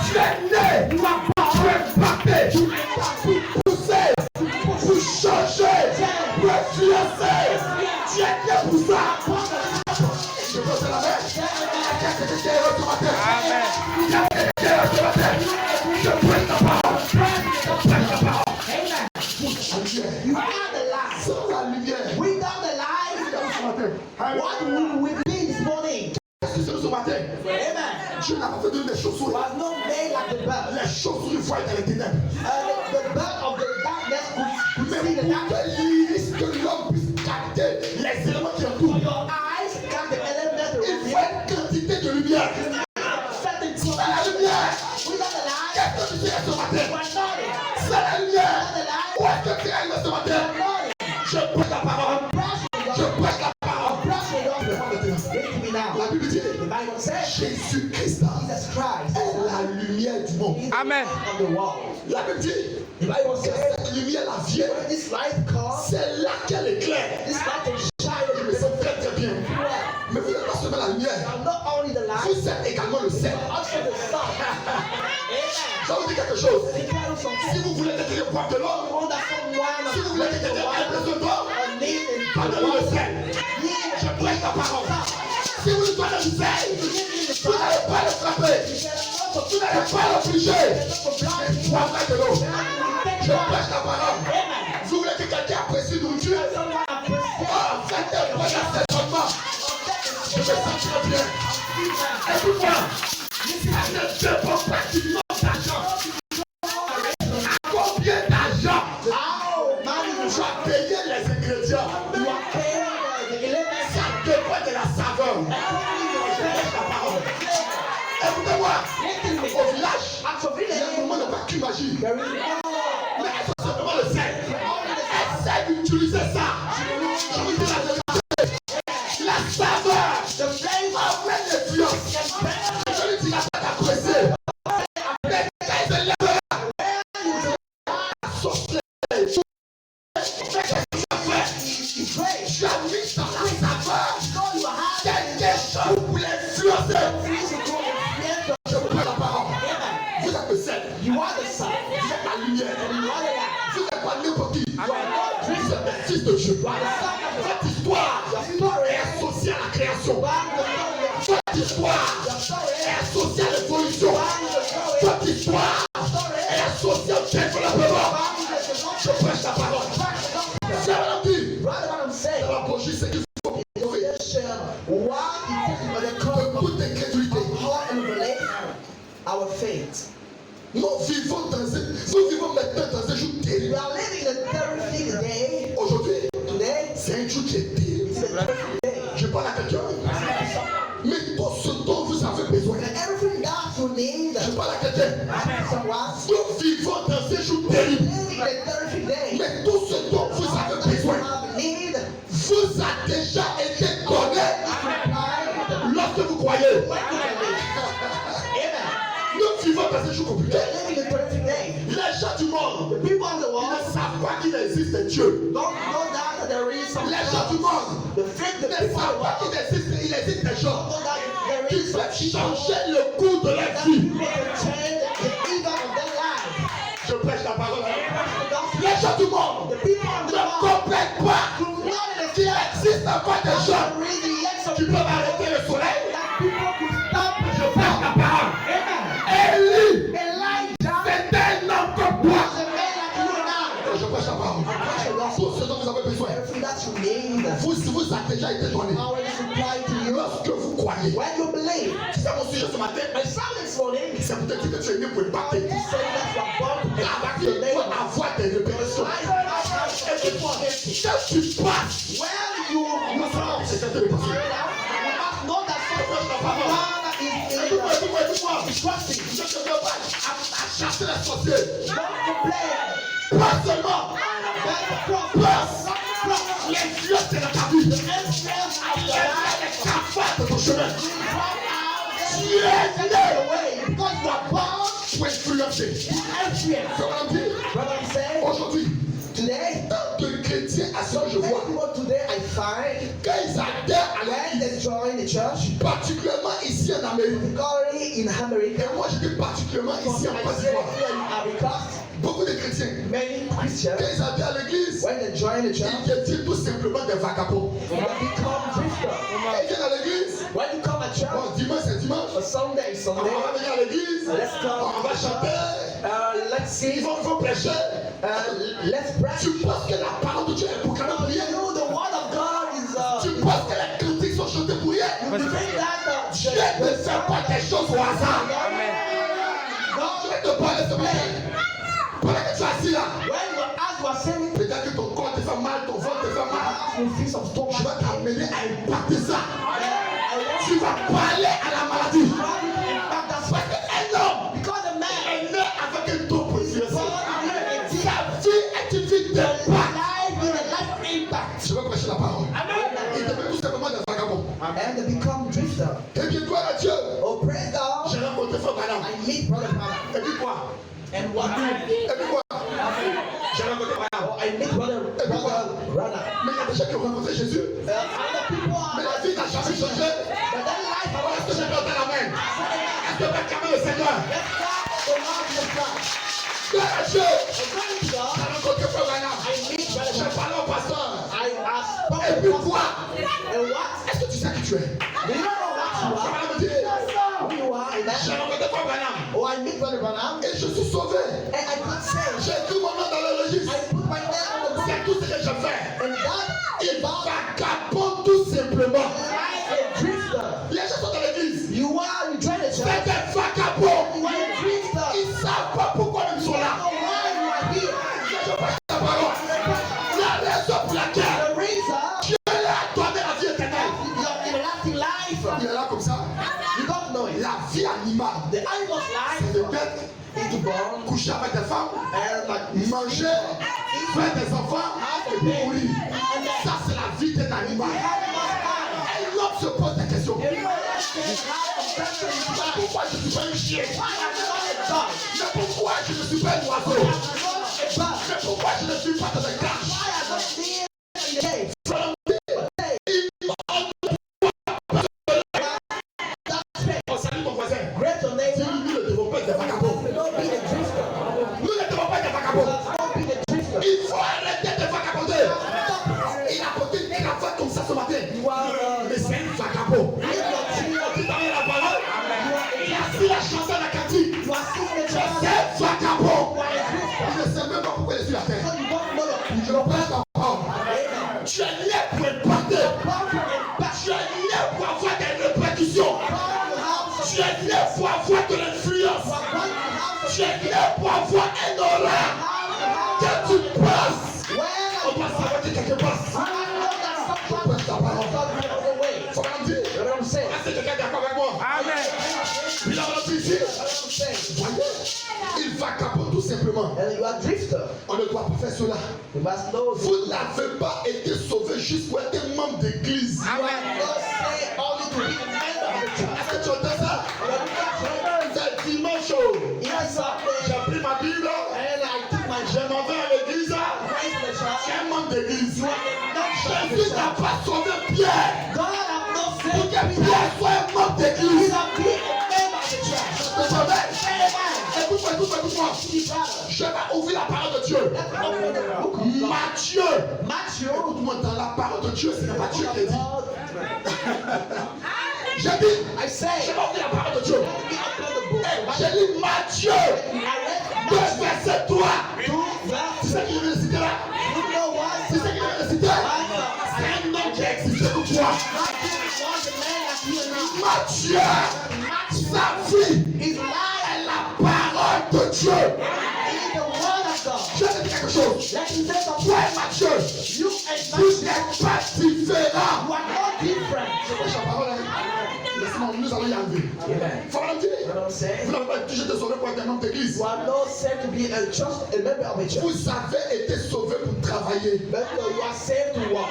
Tu es né, tu es bapté pour pousser, pour changer, pour influencer. Tu es né pour ça. Je pose la main. Quelqu'un est heureux ce matin. Quelqu'un est heureux ce matin. Je prêche la parole. Je prêche la parole. You are the light. Sans la lumière. Without the light, Ce matin. what will we be this morning? Qu'est-ce que c'est ce matin? Amen. Dieu n'a pas fait de nous des chauves-souris. Was not made like the bird. Les chauves-souris voient dans les ténèbres. The bird of the parole. Je prêche la parole. La Bible dit, Jésus-Christ est la lumière du monde. Amen. La Bible dit, cette lumière la vient, c'est là qu'elle éclaire. Je me sens très très bien. Mais vous n'êtes pas seulement la lumière, vous êtes également le sel. Je vais vous dire quelque chose. Si vous voulez devenir proche de l'homme, si vous voulez devenir un d'homme, pardonnez le sel. Je prêche la parole. Si vous ne donnez du sel, vous n'allez pas le frapper. Vous n'allez pas l'obliger. Mais boivez de l'eau. Je prêche la parole. Vous voulez que quelqu'un apprécie nourriture? Oh, faites un bon assaisonnement. Je me sens très bien. Écoute-moi. Ça ne dépend pas du nombre d'argent. À combien d'argent tu as payé les ingrédients? Ça dépend de la saveur. Je prêche la parole. Écoutez-moi. Au village, il y a un moment de vacuum magique. Mais est-ce simplement le sel? Essaie d'utiliser ça. Je vous dis la vérité. La saveur amène l'influence. Je lui dis la tête à presser. Mais quand il se lèvera, sortir. Tu as mis dans la saveur quelque chose pour l'influencer. Je vous prends la parole. Vous êtes le sel. Vous êtes la lumière. Vous n'êtes pas n'importe qui. Vous êtes le fils de Dieu. Votre histoire est associée à la création. Votre histoire est associée à l'évolution. Votre histoire est associée au développement. Je prêche la parole. C'est ce que dit. Dans la bougie, c'est qu'il faut prouver de toute incrédulité. Our faith. Nous vivons maintenant dans un jour terrible. We are living a terrific day. Aujourd'hui, Today, c'est un jour qui est terrible. it's a terrific day. Je parle à quelqu'un. Mais tout ce dont vous avez besoin, And everything that you need, je parle à quelqu'un. someone, Nous vivons dans un jour terrible. living a terrific day. Mais tout ce dont vous avez besoin Have need, vous a déjà été donné lorsque vous croyez. Nous vivons dans un jour compliqué. living a terrific day. Les gens du monde, The people of the ils world ne savent pas qu'il existe un Dieu. don't know that there is some Les gens du monde the faith ne the people of savent the pas world qu'il existe des gens don't know that there qui is some peuvent people changer le cours de la that vie. people can change the income of their life. Je prêche la parole. The gospel, Les gens du monde the people of the ne world comprennent pas do not qu'il understand existe pas des gens the reason yet some qui peuvent arrêter le soleil. that people could stop Je prêche la parole. Amen. Élie, Elijah c'est un homme comme toi. was a man like you and I. Je prêche la parole. Tout ce dont vous avez besoin, Everything that you need vous a déjà été donné. already supplied to you. Lorsque vous croyez. When you believe. C'est mon sujet ce matin. My son this morning C'est pour te dire que tu es né pour une bataille. he said that you are born to La fight vie the doit name. avoir des répétitions. Écoute-moi. Quand tu passes, When you come, c'est quand tu es passé. you must know that someone is in Écoute-moi. trusting. Je te veux pas à chasser les sorciers. Not to play. Pas seulement. L'influence de ta vie. Les cafards de ton chemin. Tu es né Because you are born pour influencer. C'est what I'm saying. what I'm saying. Aujourd'hui, Today, tant de chrétiens à ce que je vois, people today I find quand ils adhèrent à when l'église, they join the church, particulièrement ici en Amérique, particularly in America, et moi je dis particulièrement ici en Côte I say d'Ivoire, here in Africa, beaucoup de chrétiens, many quand Christians, ils adhèrent à l'église, when they join the church, ils deviennent tout simplement des vagabonds. they become drifters. Ils viennent à l'église, When you come at church, bon, dimanche c'est dimanche, on Sunday, on Sunday, va venir à l'église, let's come. on va chanter, Let's ils sing, vont prêcher. let's pray. Tu penses que la parole de Dieu est pour quand même prier? You know the word of God is. Tu penses que les critiques sont chantées pour rien? You think that Dieu ne fait pas des choses au hasard. Je vais te parler ce matin. Pendant que tu es assis là, when you as you are saying, peut-être que ton corps te fait mal, ton ventre te fait mal. you feel some stomach. Je vais t'amener à impacter ça. I want Tu vas parler à la maladie. to impact that Parce qu'un homme because the man est né avec un don pour influencer. born with a Sa vie est une vie d'impact. life with a life impact. Je vais prêcher la parole. Ils deviennent tout simplement des vagabonds. And they become drifter. Eh bien, gloire à Dieu. Oh, praise God. J'ai rencontré Frère Branham. I meet Brother Branham. Et puis quoi? And what? Et puis quoi? J'ai rencontré Branham. I meet Brother Branham. Mais il y a des gens qui ont rencontré Jésus. Other people Mais are. la vie n'a jamais changé. But that life, Est-ce que j'ai perdu la main? Est-ce que j'ai calmé le Seigneur? let's start the Lord of God. Gloire à Dieu. According to J'ai God, rencontré Frère Branham. I meet Brother J'ai Branham. parlé au pasteur. I ask Et puis quoi? and what? Est-ce que tu sais qui tu es? Do you know what you Frère are? Branham me dit. Who you are in J'ai that? rencontré Frère Branham. Oh, I meet Brother Branham. Et je suis sauvé. And I got saved. J'ai écrit mon nom dans le registre. I put my name on the book. C'est tout ce que je fais. And that Il is about vagabonde tout simplement. like a drifter. Les gens sont dans l'église. You are, you join the church. C'est des vagabonds. You are a drifter. Ils ne savent pas pourquoi ils sont You là. don't know why you are here. Je prêche la parole. La raison pour laquelle The reason Dieu a donné la vie éternelle. your everlasting life. Il est là comme ça. You don't know it. La vie animale. The animal's life C'est de bête, is to born coucher avec des femmes, and like manger, faire des enfants et mourir. Ça, c'est la vie d'un animal. Et l'homme se pose des questions. Pourquoi je ne suis pas un chien? Mais pourquoi je ne suis pas un oiseau? Mais pourquoi je ne suis pas dans un cage? Oh, salut ton voisin. Great your neighbor. Nous ne devons pas être des vagabonds. Don't be a drifter. Nous ne devons pas être des vagabonds. Don't be a drifter. Il faut arrêter de vagabonder. Il a porté une cravate comme ça ce matin. You are Mais c'est un vagabond. with your tears. Tu t'en la parole? Il a su la chanson de la cantine. You are seeing the C'est child. un vagabond. You are a drifter. Il ne sait même pas pourquoi il est sur la terre. So you don't know the Je prêche la parole. Tu es né pour impacter. Tu es né pour avoir des répercussions. Tu es né pour avoir de l'influence. Tu es né pour avoir un aura. Quand tu passes, on doit savoir que quelqu'un passe. Je prêche la parole. Faut pas me dire. Est-ce que quelqu'un est d'accord avec moi? Amen. Puis là, on a dit, voyez, il vagabonde tout simplement. And you are drifter. On ne doit pas faire cela. You must know this. Vous n'avez pas été sauvé juste pour être un membre d'église. You are not saying only to be a member of the church. Est-ce que tu entends ça? C'est dimanche. Yes, J'ai sir. pris ma Bible. And I took my Je m'en vais à l'église. praise the Je suis church. un membre d'église. You are not Jésus n'a pas sauvé Pierre God have not pour saved que me. Pierre soit un membre You d'église. have been a member of the church. Je te savais. Écoute-moi, écoute-moi. See, brother. Je vais ouvrir la parole de Dieu. Let's open the book of God. Matthieu. Matthew. Écoute-moi, dans la parole de Dieu, c'est Matthieu qui a dit. God. J'ai dit, I je say, vais ouvrir la parole de Dieu. we open the book of J'ai Matthew. dit Matthieu, I read 2 Matthew verset 3. 2 Tu verse. sais qui vient de citer là? You know what? Tu sais qui vient de citer? C'est un homme qui a existé pour toi. Matthew was a man like you and I. Matthieu, sa vie His life est la parole de Dieu. is the word of God. Je vais te dire quelque chose. Let me say something. Toi et Matthieu, You and vous Matthew, n'êtes pas différents. you are not different. Je prêche la parole. Laissez-moi, nous allons y arriver. Faut me dire. You know what I'm saying? Vous n'avez pas été sauvé pour être un membre d'église. You are not said to be just a member of a church. Vous avez été sauvé pour travailler. But you are saved to walk.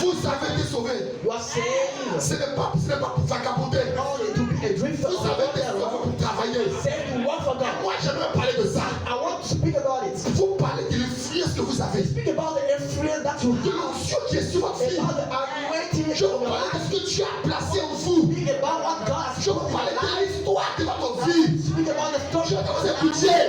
Vous avez été sauvé. You are saved Ce n'est pas pour vagabonder. only to be a drifter. Vous avez été sauvé pour travailler. Saved to work for God. Moi, j'aimerais parler de ça. I want to speak about it. Vous parlez de l'influence que vous avez. Speak about the influence that you De have. l'onction qui est sur votre vie. About the anointing Je of vous your parle de life. ce que Dieu a placé en vous. Speak about what God has Je vous put in parle your life. de l'histoire de votre vie. Speak about the story Je of veux que vous your life. écoutiez.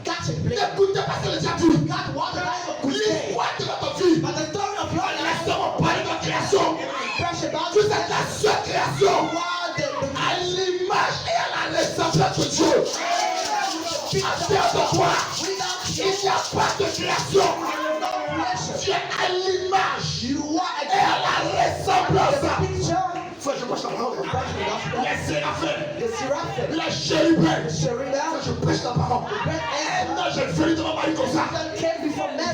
Catch it, please. N'écoutez pas ce que le diable dit. God, what the life of good day. L'histoire de votre vie. But the story of your life. Laissez-moi parler de votre création. Fresh about Vous êtes la seule création what the à l'image et à la ressemblance de Dieu. À terre de toi, il n'y a pas de création. Tu es à l'image et à la ressemblance. Frère, je prêche la parole. Les séraphins, les chérubins. Frère, je prêche la parole. Et non, j'ai venu devant Marie comme ça.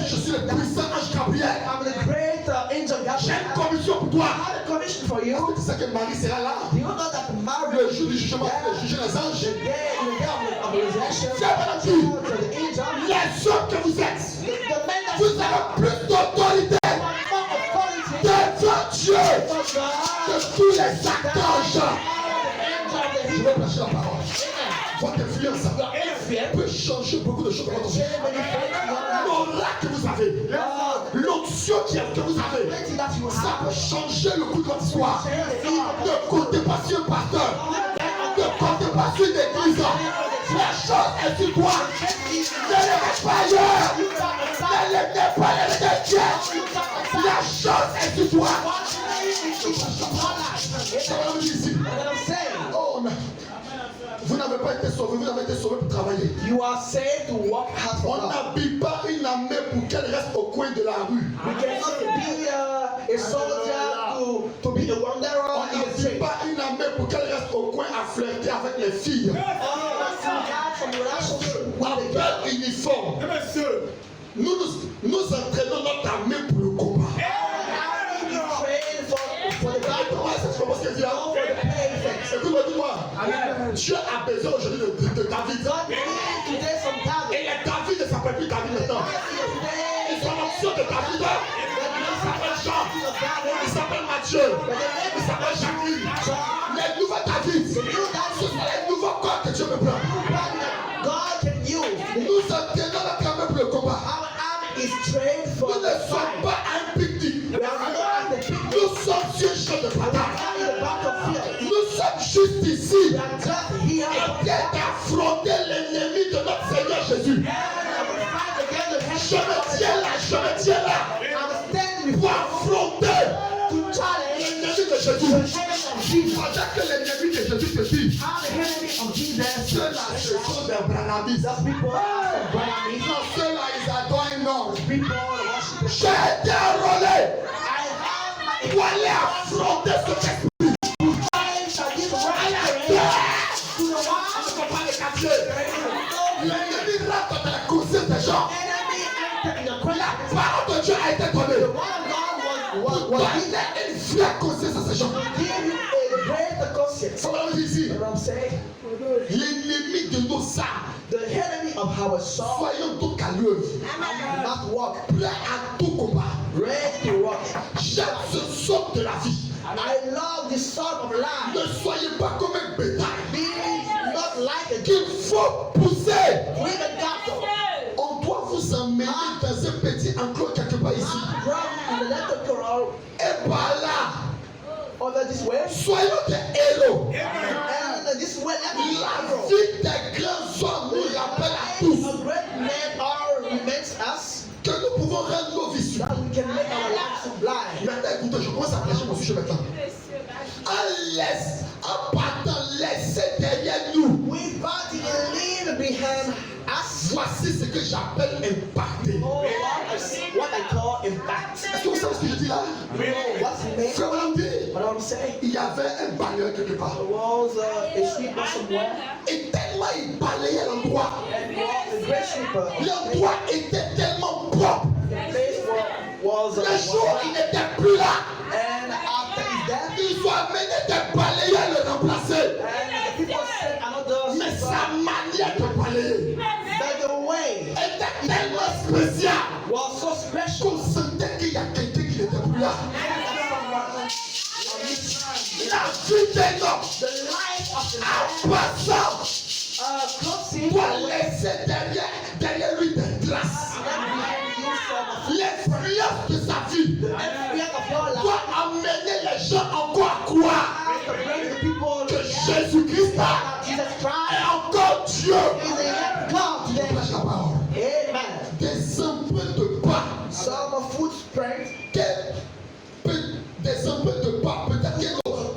Je suis le puissant ange Gabriel. I'm the great angel J'ai une Gabriel. commission pour toi. I have a commission for you. Tu sais que Marie sera là. Do you know that the marriage Le jour du jugement, pour juger les anges. the day of the resurrection Dieu m'a dit, to the angel, les hommes que vous êtes, the men that vous avez plus d'autorité have more authority dans Dieu de tous les archanges. Je vais prêcher la parole. Votre influence peut changer beaucoup de choses dans votre vie. L'aura que vous avez, l'onction que vous avez, ça peut changer le cours de votre histoire. Ne comptez pas sur un pasteur, ne comptez pas sur une église. La chose est sur toi. Ne l'aimez pas ailleurs. Ne l'aimez pas les Dieu. La chose est sur toi. Oh, vous n'avez pas été sauvé, vous avez été sauvé pour travailler. You are saved to work hard for On God. n'habille pas une armée pour qu'elle reste au coin de la rue. We cannot be a soldier to be a On wanderer in the n'habille street. pas une armée pour qu'elle reste au coin à flirter avec les filles. Appel uniforme. Nous entraînons notre armée pour le combat. Écoute-moi, dis-moi. Dieu a besoin aujourd'hui de David. Et les David ne s'appellent plus David maintenant. Ils sont l'option de David. Il s'appelle Jean. Il s'appelle Mathieu. Il s'appelle Jacqueline. Les nouveaux David. Ce sont les nouveaux corps que Dieu me prend. Nous entraînons notre armée pour le combat. Nous ne sommes pas un pique-nique. Nous sommes sur un champ de bataille. Nous sommes juste ici en train d'affronter l'ennemi de notre Seigneur Jésus. Je me tiens là pour affronter l'ennemi de Jésus. Pendant que l'ennemi de Jésus te dit, ceux-là, ce sont des branadis. Non, ceux-là, ils adorent un homme. J'ai été enrôlé pour aller affronter ce esprit. L'ennemi rentre dans la conscience des gens. La parole de Dieu a été donnée. Pour donner une vraie conscience à ces gens. Ça va nous ici. L'ennemi de nos âmes. Soyons donc à l'œuvre. Prêts à tout combat. J'aime ce sort de la vie. I love the sort of life. Ne soyez pas comme un bétail. Be not like a Qu'il faut pousser. with a cattle. On doit vous emmener dans un petit enclos quelque part ici. Run in the electoral Et par là, over this way. soyons des héros. And this way, La vie des grands hommes nous rappelle à tous a great man or remains us que nous pouvons rendre nos vies sublimes. that we can make our lives sublime. Maintenant, écoutez, je commence à prêcher mon sujet maintenant. En partant, laissez derrière nous. We party and leave behind us. Voici ce que j'appelle impacter. Oh, what I call impact. Est-ce que vous savez ce que je dis là? What's it mean? Frère, voilà me dit. What I'm saying? Il y avait un balayeur quelque part. There was a sweeper somewhere. Et tellement il balayait l'endroit. And the great sweeper. L'endroit était tellement propre. The place was Le jour, il n'était plus là. and after his death, Ils ont amené des balayeurs le remplacer. and the people said another Mais sweeper. sa manière de balayer But the way était tellement spéciale was so special. qu'on sentait qu'il y a quelqu'un qui n'était plus là. La vie d'un homme The life of the en man passant crossing doit laisser derrière lui des traces. L'influence de sa vie doit amener les gens encore à croire que Jésus-Christ est encore Dieu. Je prêche la parole. Des empreintes de pas, Some footprint des empreintes de pas, peut-être qu'il y a d'autres.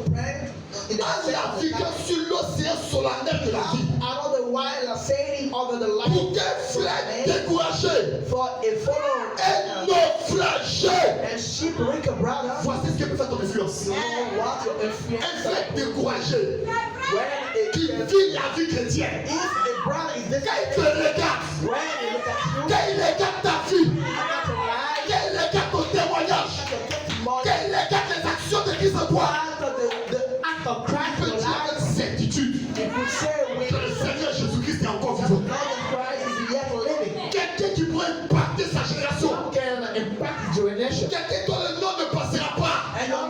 En naviguant sur l'océan solennel de la vie, another while sailing over the pour life qu'un frère découragé for a follower et naufragé. and shipwreck a brother. Voici ce qui peut faire ton influence. Know what your Un influence frère découragé when qui vit la vie chrétienne. if a brother is Quand il te different regarde, when he look at you quand il regarde ta vie, at your life quand il regarde ton témoignage, at your quand testimony il regarde les actions de Christ en toi, after the act of Christ il in peut your dire life, avec certitude you could say with que le Seigneur Jésus-Christ est encore vivant. God Christ is yet living. Quelqu'un qui pourrait impacter sa génération. Can impact his generation Quelqu'un dont le nom ne passera pas. and your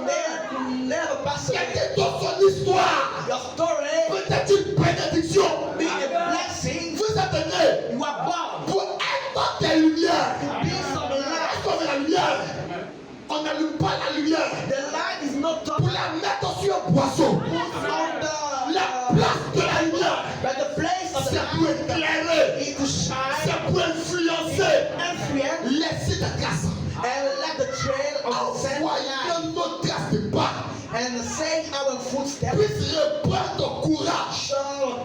peut-être une bénédiction. be a blessing. Vous êtes né You are born pour être des lumières. to be some light. Comme la lumière, on n'allume pas la lumière The light is not pour touched la mettre sur un poisson. on La place de la lumière, but the place of the c'est pour light éclairer, is to shine, c'est pour influencer, influence, laisser des traces. and let the trail of the Envoyer sunlight nos traces de pas. and send our footsteps. Puisse reprendre ton courage. So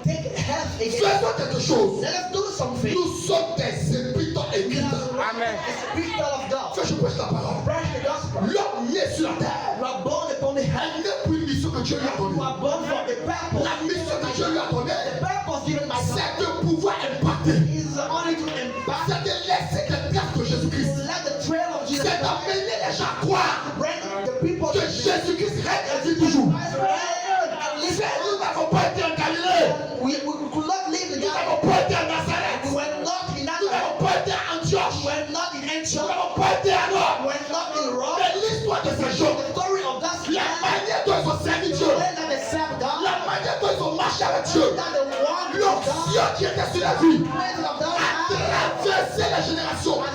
take health again. Faisons quelque chose. Let us do something. Nous sommes des épitons écrits. Amen. The Spirit of God. Fais, je prêche la parole. Preach the gospel. L'homme né sur la terre. You are born upon the heaven. Elle n'est pour une mission que Dieu lui a You donnée. are born for the purpose. La mission que Dieu lui a The donnée, purpose given by God c'est de pouvoir impacter. is only to impact. C'est de laisser des traces de To Jésus-Christ. let the trail of Jesus C'est Christ d'amener les gens à croire bring the people que to Jésus-Christ règne et vit toujours. and listen. Nous n'avons pas été en Galilée. We could not live in Nous God. n'avons pas été à Nazareth. We were not in Nous Nazareth. n'avons pas été à Antioche. We were not in Nous Antioch. n'avons pas été à We Rome. were not in Rome. Mais l'histoire de ces gens, The story of that la man, manière dont ils ont servi the Dieu, way that they served God, la manière dont ils ont marché avec Dieu, that the one of l'onction God, qui était sur la vie, the presence of God, a traversé les générations, a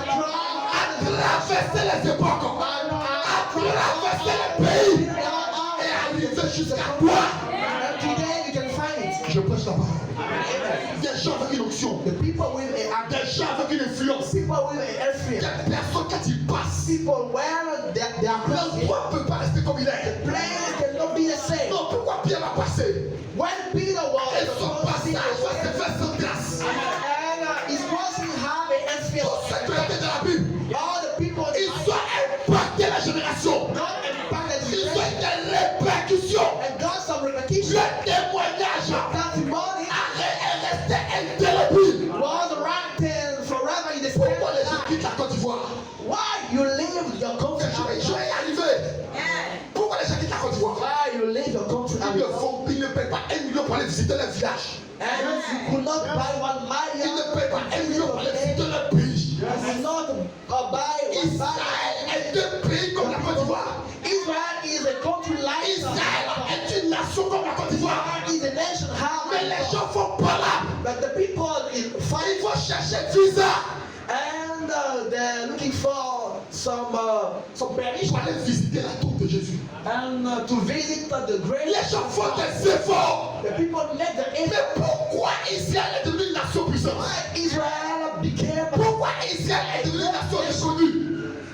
traversé les époques, a traversé les pays et est arrivé jusqu'à toi. and today you can find it. Je prêche la parole. Des gens avec une onction, The people with a des gens avec une influence, people with a airfield, des personnes quand ils passent, people where they are placed. l'endroit ne peut pas rester comme il est. Place cannot be the same. Non, pourquoi Pierre va passer? When Peter was Et son passage va se faire sans grâce. and his crossing have an airfield. Tous ceux qui ont été dans la Bible, All the people ils ont impacté la génération. God impacted the Ils ont generation des répercussions. and got some repercussions. Le témoignage Testimony est resté indélébile. was written forever in the spirit Pourquoi of les gens life. quittent la Côte d'Ivoire? Why you live your country Je vais y arriver. Pourquoi les gens quittent la Côte d'Ivoire? Why you live your country Ils ne payent pas 1 million pour aller visiter les villages. and you could not buy 1 Ils million. ne payent pas 1 million pour aller visiter les pays. You could not buy 1 Israël est un pays comme la Côte d'Ivoire. Israel is a country like Israël est une nation comme la Côte d'Ivoire. is a nation Mais les how gens font pas là. but the people is Ils fighting vont chercher visa and they're looking for some permission pour aller visiter la tombe de Jésus. and to visit the grave. Les gens font des efforts. The people make the Mais effort. pourquoi Israël est devenu une nation puissante? Why Israel became Pourquoi Israël est devenu une nation reconnue?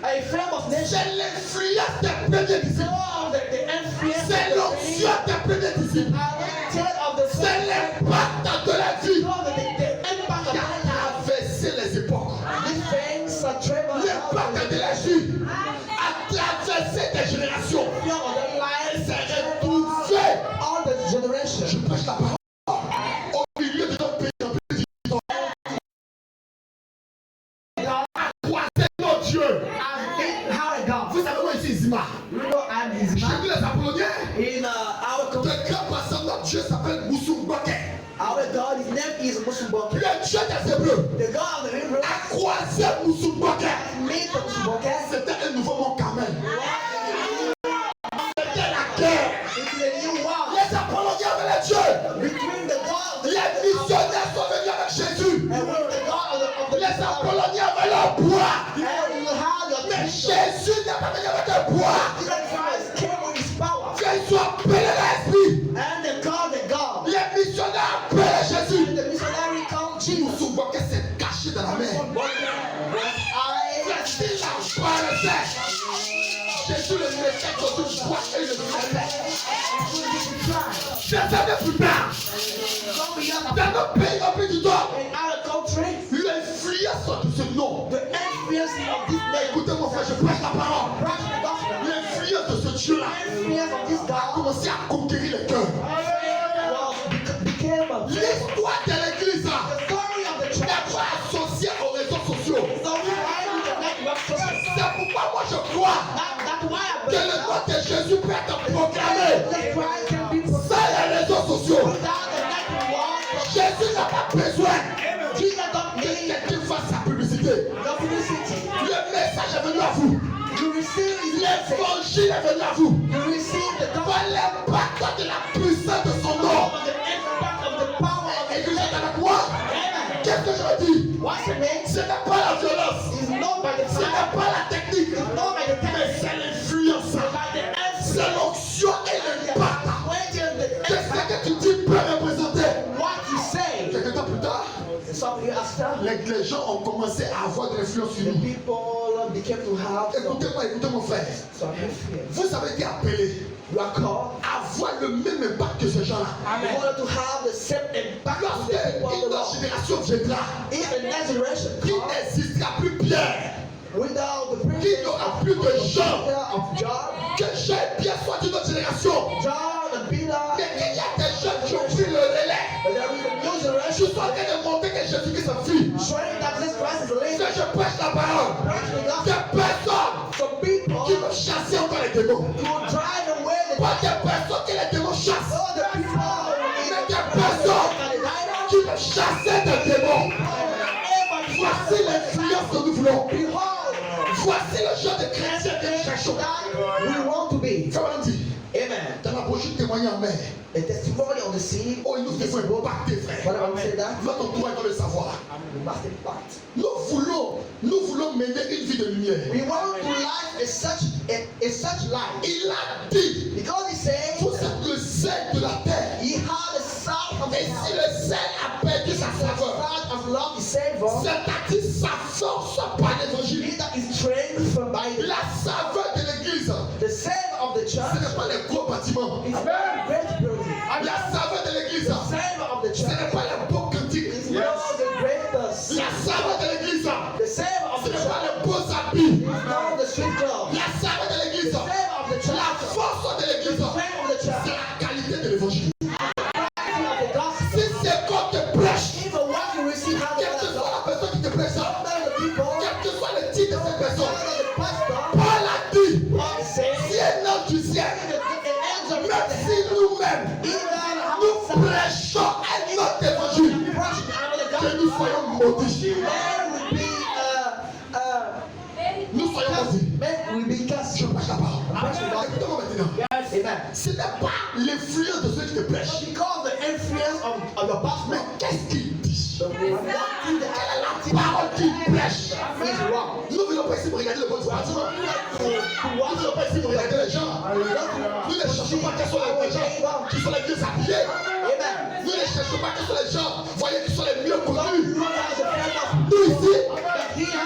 a famous nation. C'est l'influence des premiers disciples. So the influence C'est l'onction des premiers disciples. of the C'est l'impact de la vie the impact of qui a my life. traversé les époques. These things are travel L'impact de la vie a traversé des générations. of the Et lives s'est retrouvé. all the generation. Je prêche la parole au milieu de notre pays. Croisez notre Dieu. I've been how I got. Vous savez moi ici, Zima. You know I'm his J'ai man. vu les Apolloniens. In our country, Le grand passant, notre Dieu s'appelle Moussoumbake. our God, his name is Musumboke. Le Dieu des Hébreux The God of the Hebrews a croisé Moussoumbake. made the Musumboke. C'était un nouveau mont Carmel. C'était la guerre. It is a new war Les Apolloniens avaient les dieux. between the God of the Les missionnaires sont venus avec Jésus. and with the God of the Les Apolloniens avaient leur bois. and you have your Mais tradition. Jésus n'est pas venu avec un bois. Jesus Christ came with his power Jésus a appelé l'esprit. and they called the God. Les missionnaires appelaient And Jésus. the missionary called Jesus. Moussoumbake s'est caché dans la mer. S'il apparaissait, Jésus le mettait dans une boîte et le mettait. Des années plus tard, dans notre pays rempli du temps, In our country, l'influence de ce nom. the influence of this name, Écoutez mon frère, je prêche la parole. preach the gospel, L'influence de ce Dieu-là influence of this a God commencé à conquérir les cœurs. became a L'histoire de l'église the story of the church. n'est pas associée aux réseaux sociaux. So we find the network social. C'est pourquoi moi je crois That's why I que le nom de Jésus peut être proclamé the Christ can be sans les réseaux sociaux. without the network. Jésus n'a pas besoin Jesus don't que need quelqu'un fasse sa publicité. the publicity. Le message est venu à vous. You receive his message. L'évangile est venu à vous. You receive par l'impact de la puissance de son nom. Et que j'aime avec moi. Qu'est-ce que je dis? Ce n'est pas la violence. Ce n'est pas la technique. Mais c'est l'influence. C'est l'onction et l'impact. Qu'est-ce que tu dis peut représenter? Quelques temps plus tard, les gens ont commencé à avoir de l'influence sur nous. Écoutez mon frère. Vous avez été appelé à avoir le même impact que ces gens-là. Lorsque une autre génération viendra, il n'existera plus Pierre. Qu'il n'y aura plus de gens que j'ai bien soit d'une autre génération. Mais qu'il y a des gens qui ont pris le relais. Je suis en train de montrer que Jésus-Christ est fille. Que je prêche la parole. Des personnes qui me chasser encore les démons. Pas des personnes que les démons chassent. Mais des personnes qui me chassaient des démons. Voici l'influence que nous voulons. Voici le genre de chrétien que nous cherchons. Comment dit? Amen. Dans la brochure témoignée en mer. The testimony on the sea. Oh, il nous fait impacter, frère. Votre entourage doit le savoir. Nous voulons mener une vie de lumière. We want to live such life. Il a dit, because he said, vous êtes le sel de la terre. He had the salt of the Et si le sel a perdu sa saveur, c'est-à-dire sa force par l'évangile. that is strength by the La saveur de l'église, the savor of the ce church. n'est pas les gros bâtiments. It's not great building. La saveur de l'église, The savor of the ce church. n'est pas les beaux cantiques. It's not the greatest. La saveur de l'église, The savor of ce the n'est pas church. les beaux habits. It's not the sweet clothes. La saveur de l'église, The savor of the church. la force de l'église, The savor of the c'est church. la qualité de l'évangile. The of the gospel. Si c'est qu'on te prêche, Even what you receive, how quelle que soit la personne qui te prêche ça, the people, quel que soit le titre de cette personne, the pastor, Paul a dit, Paul says, si un homme du ciel, the même si nous-mêmes, nous prêchons un autre évangile, que nous soyons maudits. Nous soyons maudits. Je prêche la parole. Écoutez-moi maintenant. Ce n'est pas l'influence de ceux qui te prêchent. Because the influence of your pastor, Mais qu'est-ce qu'il dit? quelle est Quelle est la parole qu'il prêche? is wrong. Nous ne venons pas ici pour regarder le bon bâtiment. Nous ne venons pas ici pour regarder les gens. Nous ne cherchons pas quels sont les gens qui sont les mieux habillés. Amen. Nous ne cherchons pas quels sont les gens, voyez, qui sont les mieux connus. Not as a friend of Nous ici,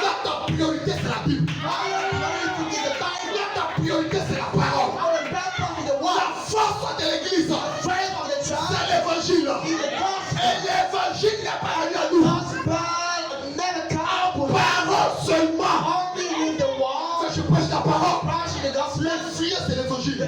notre priorité c'est la Bible. Notre priorité c'est la parole. our baptism is the La word. force de l'église, Friend of the church c'est l'évangile. is the gospel. Et l'évangile n'est pas arrivé à nous. Gospel never comes Parole seulement. only with the word. Je prêche la parole. Preaching the gospel. L'influence de l'évangile,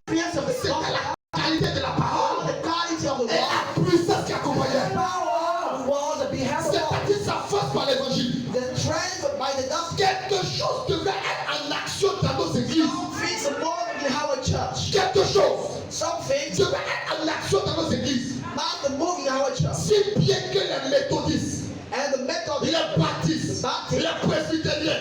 Influence of the c'est gospel. la qualité de la parole The quality of the et word. la puissance qui accompagnait. Power was behind the word. C'est-à-dire sa force par l'évangile. The strength by the gospel. Quelque chose devait être en action dans nos églises. Something more in our church. Quelque chose Something devait être en action dans nos églises. not the move in our church. Si bien que les méthodistes, And the method les baptistes, les presbytériens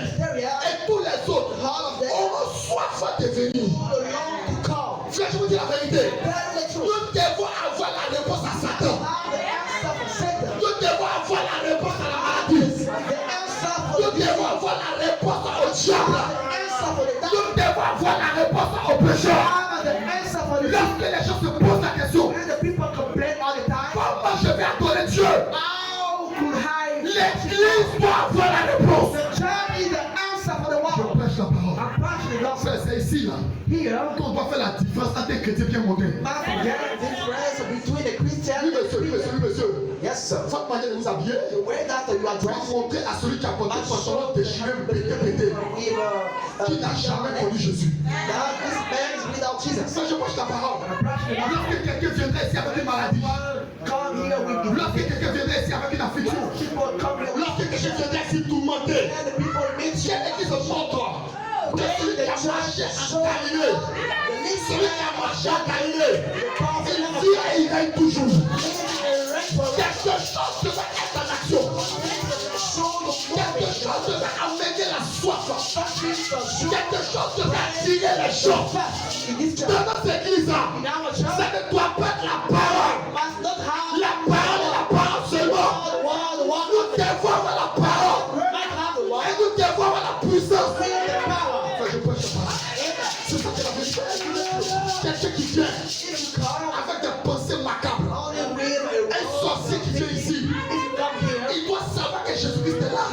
et tous les autres auront soif de venir. long to come. Frère, je vous dis la vérité. Tell the truth. Nous devons avoir la réponse à Satan. Have the answer for Satan. Nous devons avoir la réponse à la maladie. The answer for Nous the devons avoir la réponse au diable. The answer for the devil. Nous devons avoir la réponse au péché. Have the answer for the Lorsque les gens se posent la question, When the people complain all the time, comment je vais adorer Dieu? how could I? L'église doit avoir la réponse. The church is the answer for the Je world. prêche la parole. I'm preaching the gospel Frère, c'est ici là here. qu'on doit faire la différence entre un chrétien bien moderne. Not forget the difference between the Christian Oui, and monsieur, oui, monsieur, oui, monsieur. Yes, sir. Votre manière de vous habiller The way that you are doit dressed montrer à celui qui a porté un pantalon déchiré, pété, give qui n'a jamais connu Jésus. that this man is without Jesus. Ça, je prêche la parole. I'm preaching the gospel. Lorsque quelqu'un viendrait ici avec une maladie, Come here with lorsque quelqu'un viendrait ici avec une affliction, people come here with lorsque quelqu'un viendrait ici tourmenté, and the people meet you. quel est qui se montre que celui qui a marché en Galilée, celui qui a marché en Galilée, il vit et il règne toujours. Quelque chose devait être en action. Quelque chose devait amener la soif. Quelque chose devait attirer les gens. Dans notre église, ça ne doit pas être la parole. La parole est la parole seulement. Nous devons avoir la parole. Et nous devons avoir la puissance. Enfin, je prêche la parole. C'est ça que la vérité. Quelqu'un qui vient avec des pensées macabres, un sorcier qui vient ici, il doit savoir que Jésus-Christ est là.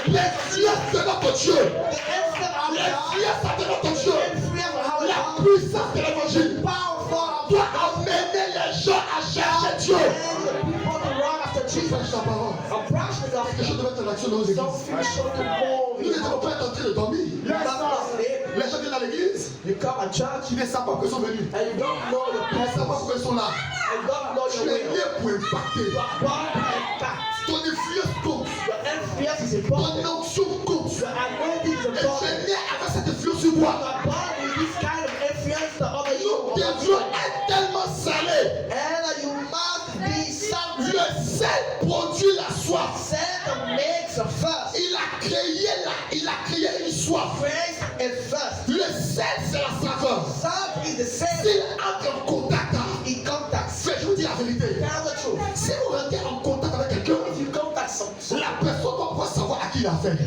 Les yeux de notre Dieu, les yeux de notre Dieu, la puissance de l'évangile doit amener les gens à chercher Dieu. Prêche la parole. Quelque chose devait être en action dans nos églises. Nous ne devons pas être en train de dormir. Les gens viennent à l'église, ils ne savent pas pourquoi ils sont venus. Ils ne savent pas pourquoi ils sont là. Tu es né pour impacter. Ton influence compte. Ton onction compte. Et tu es né avec cette influence sur moi. Nous devions être tellement salés. Le sel produit la soif. Il a créé une soif. Le sel, c'est la saveur. S'il entre en contact, je vous dis la vérité. Si vous rentrez en contact avec quelqu'un, la personne doit pouvoir savoir à qui il a affaire.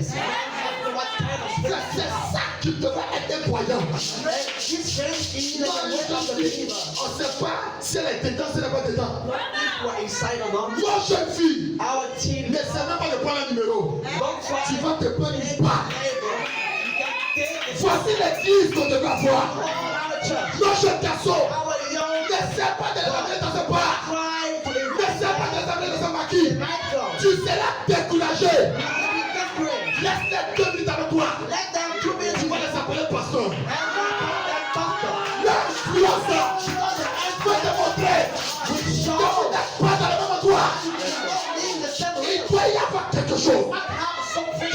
C'est ça qui devrait être incroyable. On ne sait pas si elle est dedans, si elle n'est pas dedans. Toi, jeune fille, ne sais même pas de prendre un numéro. Tu vas te prendre une part. Voici l'église qu'on devrait avoir. Nos jeunes garçons, ne sais pas de les amener dans ce bar. Ne sais pas de les amener dans ce maquis. Tu seras découragé. Laisse-les 2 minutes avec toi. Tu vas les appeler pasteur. L'influence peut te montrer que vous n'êtes pas dans le même endroit. Il doit y avoir quelque chose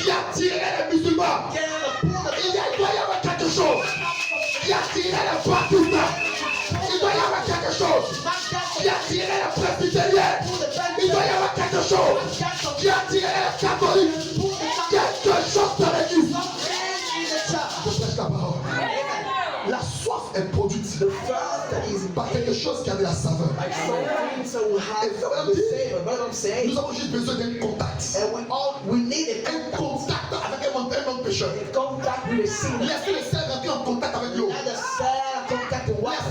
qui attirerait les musulmans. Il doit y avoir quelque chose qui attirerait les baptistes. Il doit y avoir quelque chose qui attirerait les presbytériens. Il doit y avoir quelque chose qui attirerait les catholiques. Quelque chose dans l'église. Je prêche la parole. La soif est produite par quelque chose qui a de la saveur. Et nous avons juste besoin d'un contact. Un contact avec un homme pécheur. Laissez le sel rentrer en contact avec l'eau. Laissez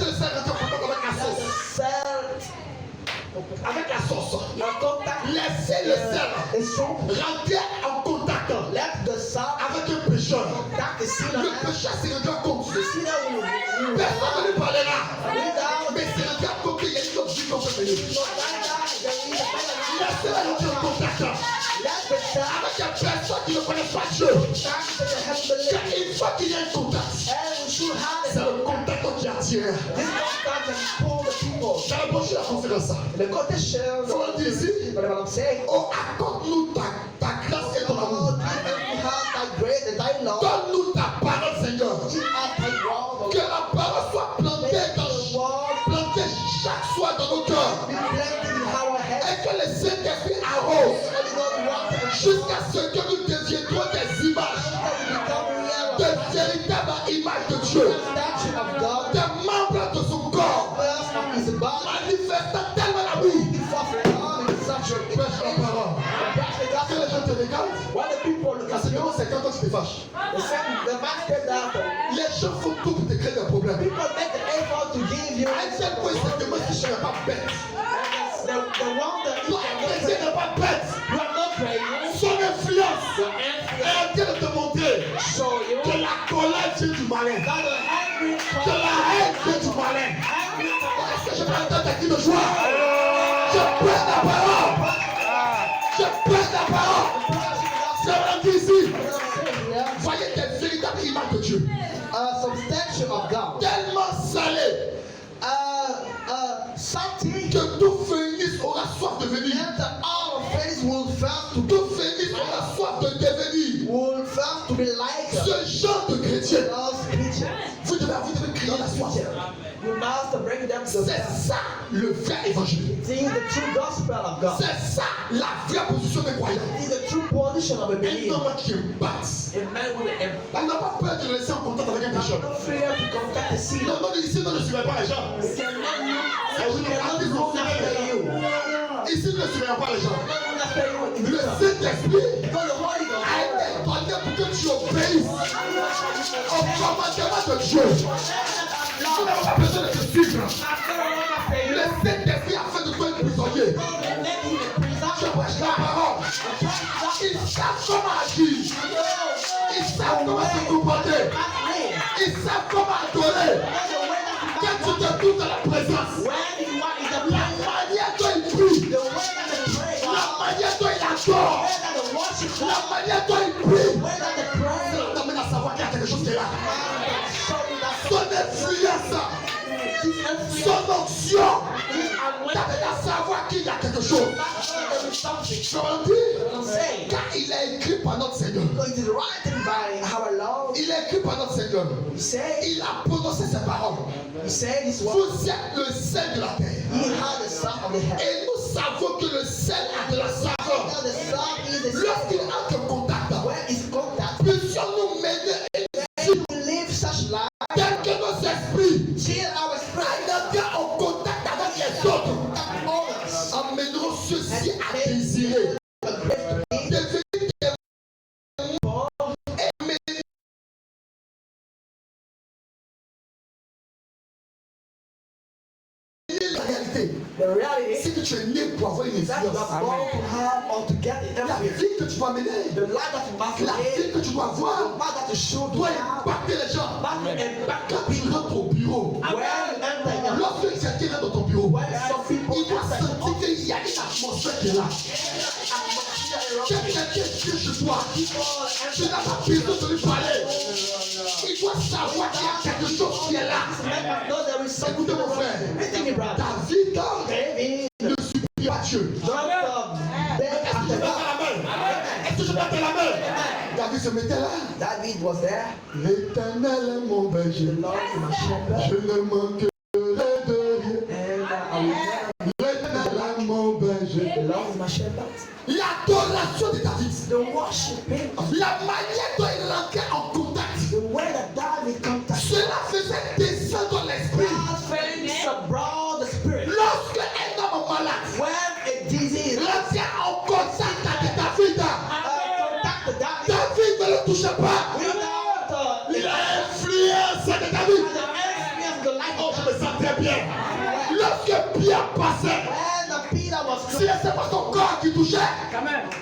le sel rentrer en contact avec la sauce. Avec la sauce. Laissez le sel rentrer en contact avec un pécheur. Le pécheur c'est un grand compte. Personne ne lui parlera. Mais c'est un grand compte. Il y a une autre vie qu'on peut payer. Laissez-la rentrer en contact avec une personne qui ne connaît pas Dieu. Une fois qu'il y a un contact, c'est le contact qui attire. Dans la brochure de la conférence, faut dire ici, oh, accorde-nous ta grâce et ton amour. Donne-nous ta parole, Seigneur. Que la parole soit plantée chaque soir dans nos cœurs. Et que le Saint-Esprit arrose jusqu'à ce que nous deviendrons des images, de véritables images de Dieu, des membres de son corps, manifestant tellement l'amour. Prêche la parole. Que les gens te regardent. Parce que c'est quand tu te fâches. Les gens font tout pour te créer des problèmes. À un tel point, c'est que moi, si je ne suis pas bête. Toi, Chrétien n'est pas bête. Son influence est en train de te montrer que la colère vient du malin. Que la haine vient du malin. Est-ce que je peux entendre ta cri de joie? Je prête la parole. Je prête la parole. C'est vrai qu'ici, voyez des véritables images de Dieu. Tellement salées que tout Phénix aura soif de venir. Tout Phénix aura soif de devenir ce genre de chrétien. Vous devez crier la soif. You must bring them to the C'est ça le vrai évangile. It is the true gospel of God. C'est ça la vraie position des croyants. It is the true position of a Un believer. homme qui bat. A man with an On n'a pas peur de le laisser en contact avec un pécheur. no fear to contact the seal. Non, non, ici, ne surveille pas les gens. We cannot look after you. Ici, ne surveille pas les gens. Look after you in Le the Saint-Esprit Because the Holy Ghost a été donné pour que tu obéisses au commandement de Dieu. Nous n'avons pas besoin de te suivre. Le Saint-Esprit a fait de toi un prisonnier. Je prêche la parole. Ils savent comment agir. Ils savent comment se comporter. Ils savent comment adorer. Quand tu te trouves dans la présence, la manière dont il prie, la manière dont il adore, la manière dont il prie, ça t'amène à savoir qu'il y a quelque chose qui est là. Son influence, son onction, t'amène à savoir qu'il y a quelque chose. Je veux dire, car il est écrit par notre Seigneur. Il est écrit par notre Seigneur. Il a prononcé ses paroles. Vous êtes le sel de la terre. Et nous savons que le sel a de la saveur. Lorsqu'il entre en contact, puissions-nous mener tel que nos esprits entrent en contact avec les autres, amèneront ceux-ci à désirer. The reality C'est que tu es né pour avoir une influence. La vie que tu dois mener, the life that you must la vie live, que tu dois avoir, the life that you should doit have, impacter les gens. impact Quand the tu people. rentres au bureau, When you enter your lorsque quelqu'un rentre dans ton bureau, when some people il doit enter sentir qu'il y a une atmosphère qui est là. Quand quelqu'un vient chez toi, tu n'as pas besoin de lui parler. Il doit savoir qu'il y a quelque chose qui est là. Écoutez mon frère, David ne supplie pas Dieu. Est-ce que je peux la main? David se mettait là. David was there. L'Éternel est mon berger. The Lord is my shepherd. Je ne manquerai de rien. L'Éternel est mon berger. The Lord is my shepherd. L'adoration de David. The worshiping, La manière dont il rentrait en contact. the way that David contacted Cela faisait descendre l'esprit. things abroad the spirit. Lorsque un homme malade When a disease rentrait en contact avec David, contacted David, David ne le touchait pas. without Il a influence de David. the experience the life Oh, of je me sens très bien. Lorsque Pierre passait, when Peter was si ce n'est pas son corps qui touchait,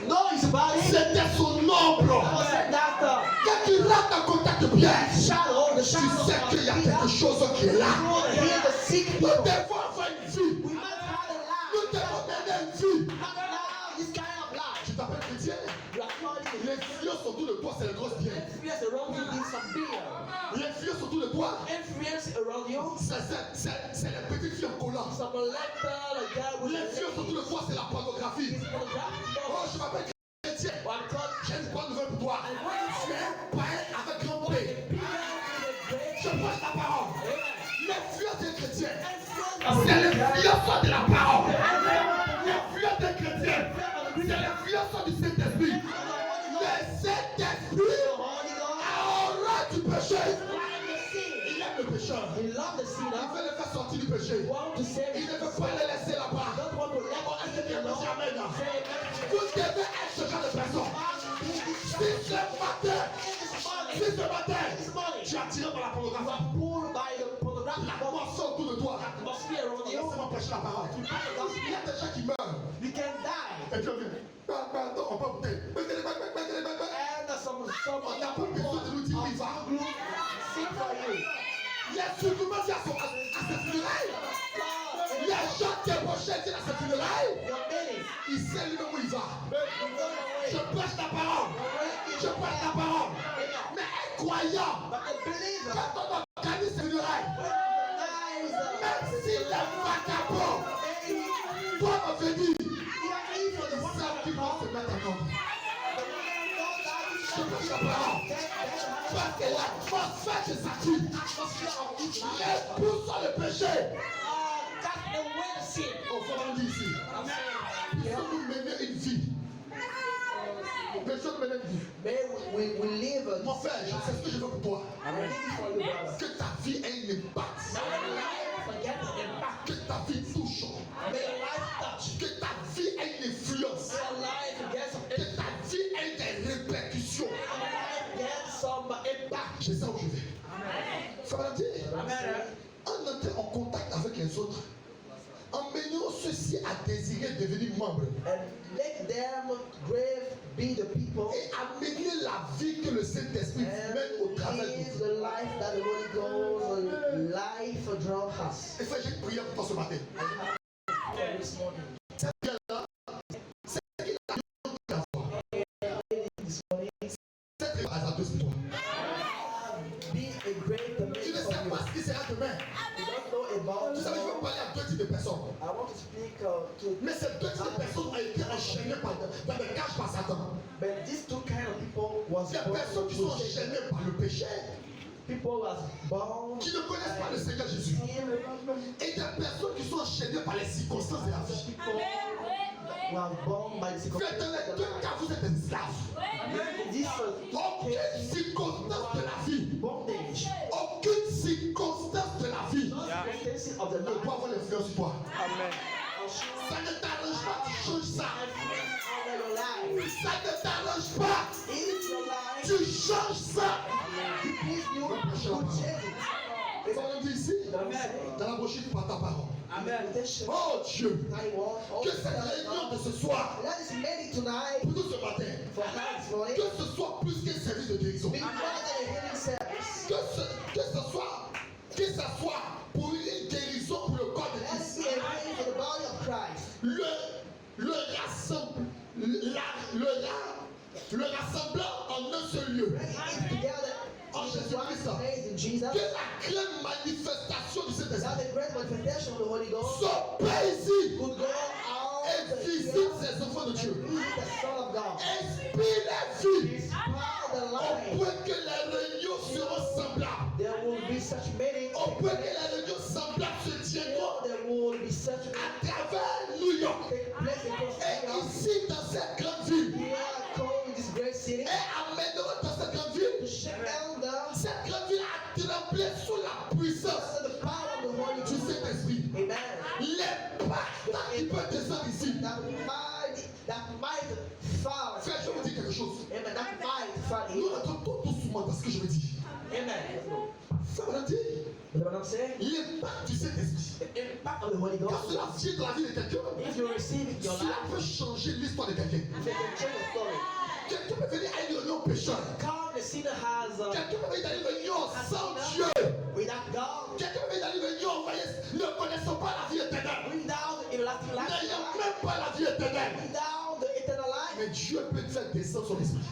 no his body c'était son ombre. was that Quand tu rentres en contact de Pierre, shadow, the tu shadow sais qu'il y a of quelque Peter. chose qui est là. You hear the sick Nous people. devons avoir une vie. We must have a Nous life. devons mener une vie. Not now, this kind of life. Tu t'appelles chrétien. You are calling it. L'influence autour de toi, c'est le gros bien. Influence around you is some fear. L'influence autour de toi, Influence around you. c'est les petites filles en collant. Some letter like that with L'influence autour de toi, c'est la pornographie. Oh, je m'appelle chrétien. one called J'ai une bonne nouvelle pour toi. Tu es un païen avec grand P. Je prêche la parole. L'influence des chrétiens, c'est l'influence de la parole. L'influence des chrétiens, c'est l'influence du Saint-Esprit. Le Saint-Esprit a horreur du péché. Il aime le pécheur. He loved the Il sinner. veut le faire sortir du péché. Want to save Il him. ne veut pas le laisser là-bas. Don't want to let Oh, est-ce que tu es alone. Amen? Say amen. Vous devez être ce genre de personne. Si ce matin, tu es attiré par la pornographie, Pulled by the pornographic la mort sort autour de toi. atmosphere around you. Laissez-moi prêcher la parole. Il y a des gens qui meurent. You can die. Et puis on vient. Pardon, on peut goûter. And some On n'a pas besoin de nous dire où il va. sing for you. Les souvenirs à ses funérailles. Les gens qui approchaient à ses funérailles. Your minutes. Il sait lui-même où il va. You go away. Je prêche la parole. Je prêche la parole. Mais un croyant, But the believer, quand on organise ses funérailles, when the même s'il est vagabond, toi on veut dire, ils savent qu'ils vont se mettre en compte. Je prêche la parole. Parce que l'atmosphère de sa vie les pousse le péché. On va dire ici. Il faut nous mener une vie. Personne ne mène une vie. We live Mon frère, je sais ce que je veux pour toi. Que ta vie ait un impact. Que ta vie touche. Que ta vie ait une influence. Que ta vie ait des répercussions. C'est ça où je vais. Ça va dire. En entrant en contact avec les autres, emmenons ceux-ci à désirer devenir membres. and make them grave be the people Et amener la vie que le Saint-Esprit mène au travers de live vous. the life that the Holy Ghost life draw us. Et frère, j'ai une prière pour toi ce matin. This morning. Cette prière-là, c'est qu'il a dû avoir. This morning, Cette prière hasardeuse pour toi. be a great Tu ne commitment sais for you. pas ce qui sera demain. You don't know about. Tu sais, je veux parler à deux types de personnes. I want to speak to. Mais ces deux types de personnes ont été enchaînées dans des cages par Satan. But these two kind of people was Il y a des personnes qui sont enchaînées par le péché, people was born. qui ne connaissent pas le Seigneur Jésus. Et des personnes qui sont enchaînées par les circonstances de la vie. Was born by the Faites dans les deux cas, vous êtes esclaves. This Aucune circonstance de la vie, bondage. aucune circonstance de la vie Of the ne Lord. peut avoir l'influence sur toi. Amen. Ça ne t'arrange pas, tu changes ça. Over your life. Ça ne t'arrange pas, If your life tu changes ça. please you to change it. Et ça on dit ici, dans la brochure par ta parole. Invitation. Oh Dieu, I want all que cette réunion de ce soir, Let us make it tonight pour nous ce matin, for us this morning. que ce soit plus qu'un service de guérison. Be more than a healing service. Que ça soit pour une guérison pour le corps de Let us Christ. be a healing for the body of Christ. Le rassemblant en un seul lieu. Bring it together En in Jésus-Christ. one place in Jesus. Que la grande manifestation du That Saint-Esprit the great manifestation of the Holy Ghost s'opère ici could go out et visite ces enfants de Dieu. and visit the Son of God. Inspire la vie Inspire the au life. point que les réunions seront semblables. There will be such meetings. Au point que les réunions semblables se tiendront There will be such à travers New York. take place across Et the world. ici, dans cette grande ville, We are called in this great city et amèneront dans cette grande ville, to shake down the cette grande ville a tremblé sous la puissance under the power of the Holy du Ghost. Saint-Esprit. Amen. L'impact qui peut descendre ici. That might fall. Frère, je vais vous dire quelque chose. Amen. That might fall. Nous rentrons tout doucement dans ce que je veux dire. Amen. Ça veut dire You know what I'm saying? l'impact du Saint-Esprit. The impact of the Holy Quand Ghost. cela vient dans la vie de quelqu'un, If you receive it in your cela life, peut changer l'histoire de quelqu'un. it can change the story. Quelqu'un peut venir à une réunion pécheur. Come, the sinner has Quelqu'un peut venir dans une réunion sans Dieu. without God, Quelqu'un peut venir dans une réunion, voyez, ne connaissant pas la vie éternelle. without everlasting life, N'ayant même pas la vie éternelle. without the eternal life, Mais Dieu peut te faire descendre son esprit.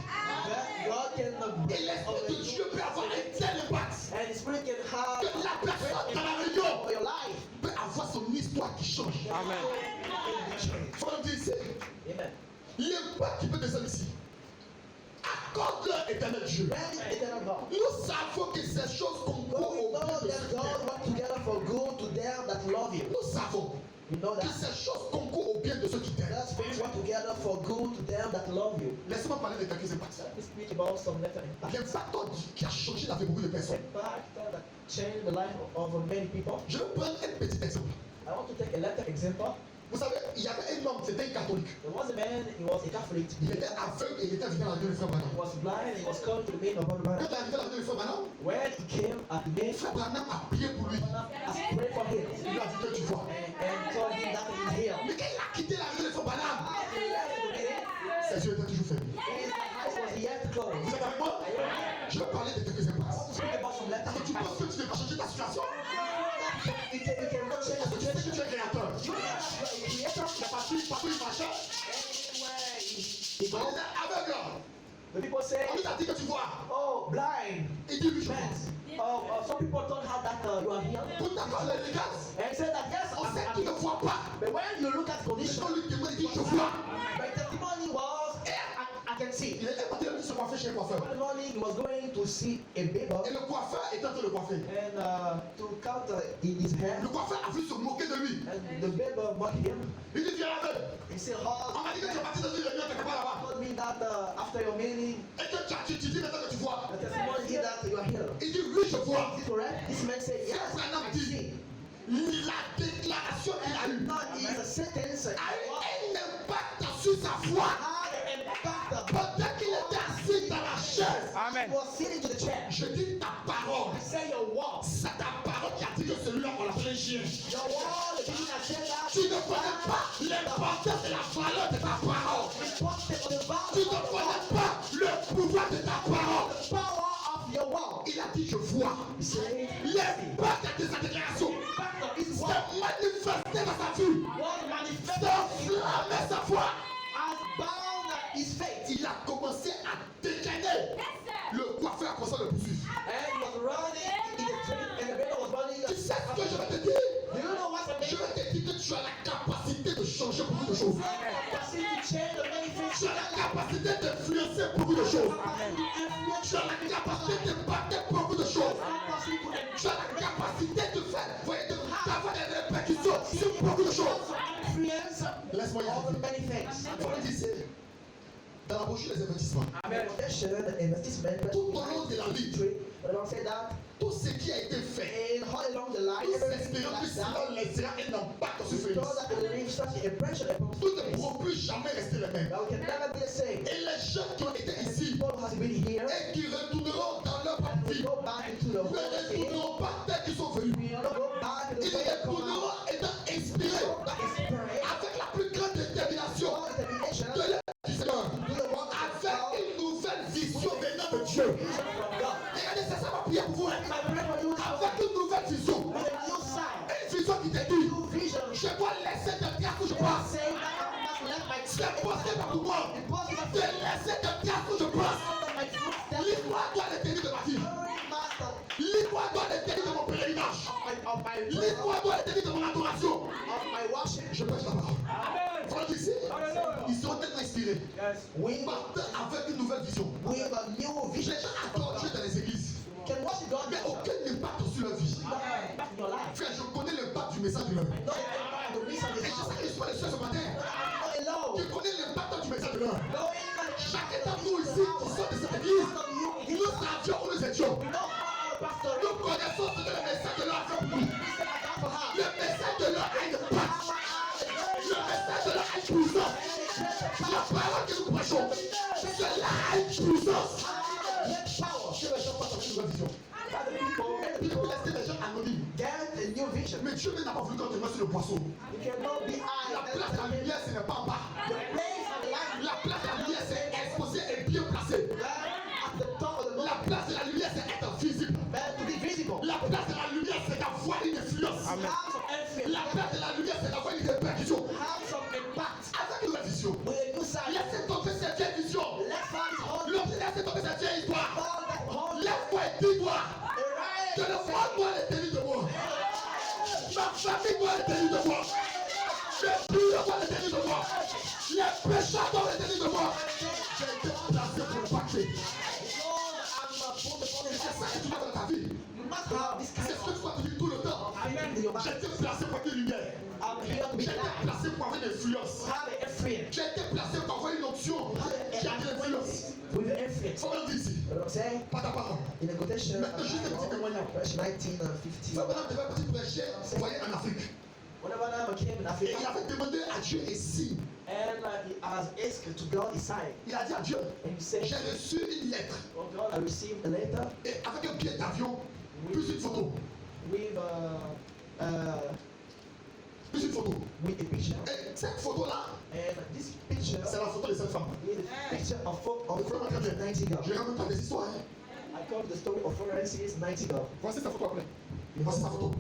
God can Et l'esprit de Dieu peut avoir un tel impact and the Spirit can have que la personne dans la réunion for your life. peut avoir son histoire qui change. Amen. Faut le dire ici. Amen. L'impact qui peut descendre ici. Accorde-leur éternel Dieu. And eternal God. Nous savons que ces choses concourent God, we au know bien de that ceux qui God t'aiment. work together for good to them that love you. Nous savons We know que that. ces choses concourent au bien de ceux qui t'aiment. God's things work together for good to them that love you. Laissez-moi parler de quelques impacts. Let me speak about some letter impact. L'impact qui a changé la vie de beaucoup de personnes. Impact that changed the life of many people. Je vais prendre un petit exemple. I want to take a letter example. Vous savez, il y avait un homme, c'était un catholique. There was a man, he was a Catholic. Il était aveugle et il était venu à la vie de frère Branham. He was blind and he was coming to the main of Quand Branham. il est arrivé à la vie de frère Branham, When he came at the main, frère Branham a prié pour lui. I prayed for him Il lui a dit que tu vois. and told him that he is healed. Mais quand il a quitté la vie de frère Branham, After he left the meeting, ses yeux étaient toujours fermés. his eyes was yet closed. Vous êtes avec moi? Je vais parler de quelques I impacts. want to speak about some letter Est-ce que tu impact. penses que tu ne vas changer ta situation? You cannot change Est-ce the que tu sais que situation. tu es créateur? You are a creator. Il y a partout il marchait. Anywhere he On goes, disait aveugle. the people say, On lui a dit que tu vois. oh, blind. Il dit oui, je Man, vois. some people don't have that you are healed. Pour d'accord, les regards. And he said that yes, On sait qu'il ne I'm voit pas. but when you look at Mais condition, quand lui demande, il dit je vois. my testimony was, I can see. Il est parti de se coiffer chez un coiffeur. One morning he was going to see a barber. Et le coiffeur était en train de coiffer. And to cut in his hair. Le coiffeur a voulu se moquer de lui. And the barber mocked him. Il dit viens avec. He said, On m'a dit que tu es parti dans une réunion quelque part là-bas. told me that after your meeting, Et que tu dis maintenant que tu vois. the testimony is that you are healed. Il dit oui je vois. Is it correct? This man said, yes, Branham I dit see. la déclaration qu'il a eue God is a sentence. a eu un impact sur sa foi. Had an impact. Pendant qu'il était assis dans la chaise. He was sitting to the chair. Je dis ta parole. I say your word. C'est ta parole qui a dit que celui-là on l'a fait chien. Your word, the people that said that. Tu ne connais pas l'importance et la valeur de ta parole. Important of the Tu value ne connais pas le pouvoir de ta parole. the power of your word. Il a dit je vois. He said, L'impact de sa déclaration impact of his word s'est manifesté dans sa vie. was manifested S'enflammait sa foi. as bound his faith. Il a commencé à dégainer. Le coiffeur a commencé à le poursuivre. And he was running in the train, and the barber was running. Tu sais ce que je vais te dire? Do you know what's Je amazing? vais te dire que tu as la capacité de changer beaucoup de choses. Capacity to change the many things. Tu as la capacité d'influencer beaucoup de choses. Tu as la capacité d'impacter beaucoup de choses. Tu as la capacité de faire, d'avoir des répercussions sur beaucoup de choses. Laisse-moi y Over arriver. many things. Il faut le dire, dans la brochure des investissements, tout au long de la vie, tout ce qui a été fait, tous espérant que cela laissera un impact sur Félix. Tout ne pourront plus jamais rester les mêmes. Et les jeunes qui ont été ici et qui retourneront dans leur vie ne retourneront pas tels qu'ils sont venus. Ils retourneront étant inspirés avec la plus grande détermination de l'œuvre du Seigneur, avec une nouvelle vision venant de Dieu. Regardez, c'est ça ma prière pour vous. Avec une nouvelle vision, une vision qui te dit je dois laisser de terre où je passe. C'est possible pour moi de laisser de terre où je passe. L'histoire doit le tenir de ma vie. L'histoire doit le tenir de mon pèlerinage. L'histoire doit le tenir de mon adoration. Je prêche la parole. Voilà ici, ils seront tellement inspirés. Partent avec une nouvelle vision. Les gens adorent Dieu dans les églises, mais aucun impact sur leur vie. Frère, je connais l'impact du message de l'homme. Et je sais que je suis pas le seul ce matin. Je connais l'impact du message de l'homme. Chacun d'entre nous ici qui sort de cette église, nous savions où nous étions. Nous connaissons ce que le message de l'homme a fait pour nous. Le message de l'homme a une impact. Le message de l'homme a une puissance. La parole que nous prêchons, cela a une puissance. Je ne cherche pas sur une nouvelle vision. Il faut laisser les gens anonymes. Mais Dieu n'a pas voulu qu'on te mette sur le poisson. La place de la lumière, ce n'est pas en bas. La place de la lumière, c'est exposé et bien placé. La place de la lumière, c'est être visible. La place de la lumière, c'est d'avoir une influence. La place de la lumière, c'est d'avoir une répercussion. Avec une nouvelle vision. Laissez tomber cette vieille vision. Laissez tomber cette vieille histoire. Lève-toi et dis-toi que le monde doit être tenu de moi. Ma famille doit être tenue de moi. Les purs doivent être tenus de moi. Les pécheurs doivent être tenus de moi. J'ai été placé pour le pacter. Et c'est ça que tu dois dans ta vie. C'est ce que tu dois te dire tout le temps. J'ai été placé pour être une lumière. J'ai été placé pour avoir une influence. J'ai été placé pour avoir une option qui a de l'influence. Faut me le dire ici. Pas ta parole. Maintenant, juste un petit témoignage. Frère Branham devait partir prêcher, voyez, en Afrique. Et il avait demandé à Dieu un signe. Il a dit à Dieu, j'ai reçu une lettre. Et avec un billet d'avion, plus une photo. Plus une photo. Et cette photo-là, c'est la photo de cette femme. Je ne ramène pas des histoires. Voici sa photo après. Voici sa photo.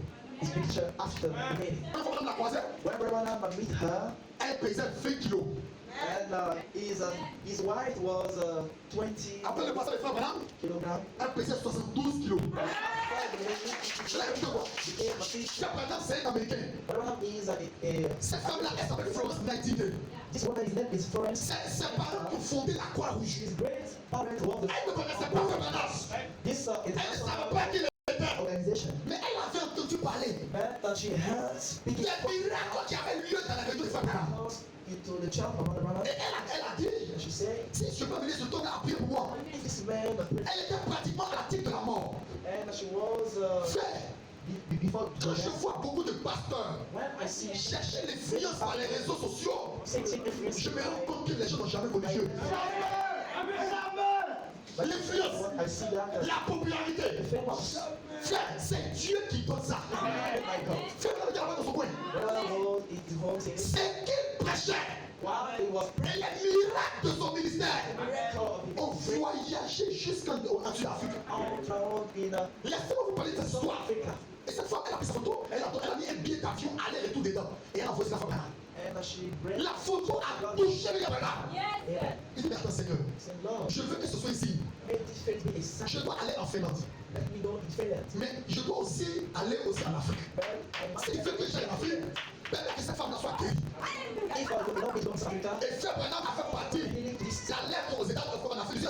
His picture after the meeting. Quand Branham la croisait, When Branham meet her, elle pesait 20 kilos. and his wife was 20 Après le passage de Frère Branham, kilograms. elle pesait 72 kilos. Je l'ai vu de voir. Chef Branham, c'est un Américain. Cette femme-là, elle s'appelle Florence Nightingale. Ses parents ont fondé la Croix-Rouge. Elle ne connaissait pas Chef Branham. Elle ne savait pas qui il était. Mais elle avait entendu parler des miracles qui avaient lieu dans la région de Fabra. Et elle a dit, si je peux venir sur ton à prier pour moi. Elle était pratiquement à la tête de la mort. Frère, quand je vois beaucoup de pasteurs chercher l'influence par les réseaux sociaux, je me rends compte que les gens n'ont jamais connu Dieu. L'influence, la popularité. Frère, c'est Dieu qui donne ça. Frère, vous avez dans son coin. C'est qu'il prêchait. Et les miracles de son ministère ont voyagé jusqu'en Sud-Afrique. Laissez-moi vous parler de cette histoire. Et cette femme, elle a pris sa photo, elle a mis un billet d'avion aller-retour dedans. Et elle a envoyé la femme là. La photo a touché les gars là. Il dit, mais attends Seigneur, je veux que ce soit ici. Je dois aller en Finlande. Mais je dois aussi aller aussi en Afrique. Ce qui fait que j'aille en Afrique, que cette femme-là soit guérie. Et Frère Branham a fait partie de la lettre aux États-Unis en Afrique.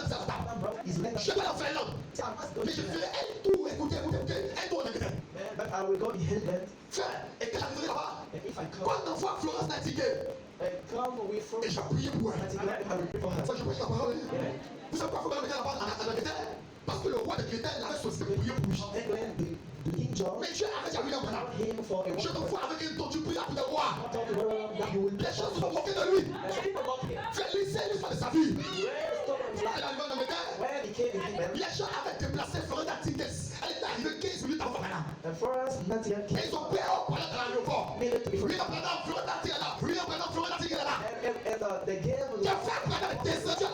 Je vais en Finlande. Mais je ferai un tour, écoutez, un tour en Angleterre. Frère, et quand j'arriverai là-bas, quand on voit Florence Nightingale, et j'ai prié pour elle. Faut que je prie la parole. Vous savez quoi, il faut que je là-bas en Angleterre? Parce que le roi d'Angleterre avait sollicité pour prier pour lui. Mais Dieu avait déjà William Branham. Je te vois avec un ton, tu pries pour le roi. Les gens se sont moqués de lui. Fais lisser l'histoire de sa vie. Elle est arrivée en Angleterre. Les gens avaient déplacé Florence Nightingale. Elle est arrivée 15 minutes avant Branham. Et ils ont payé au palais de l'aéroport. William Branham, Florence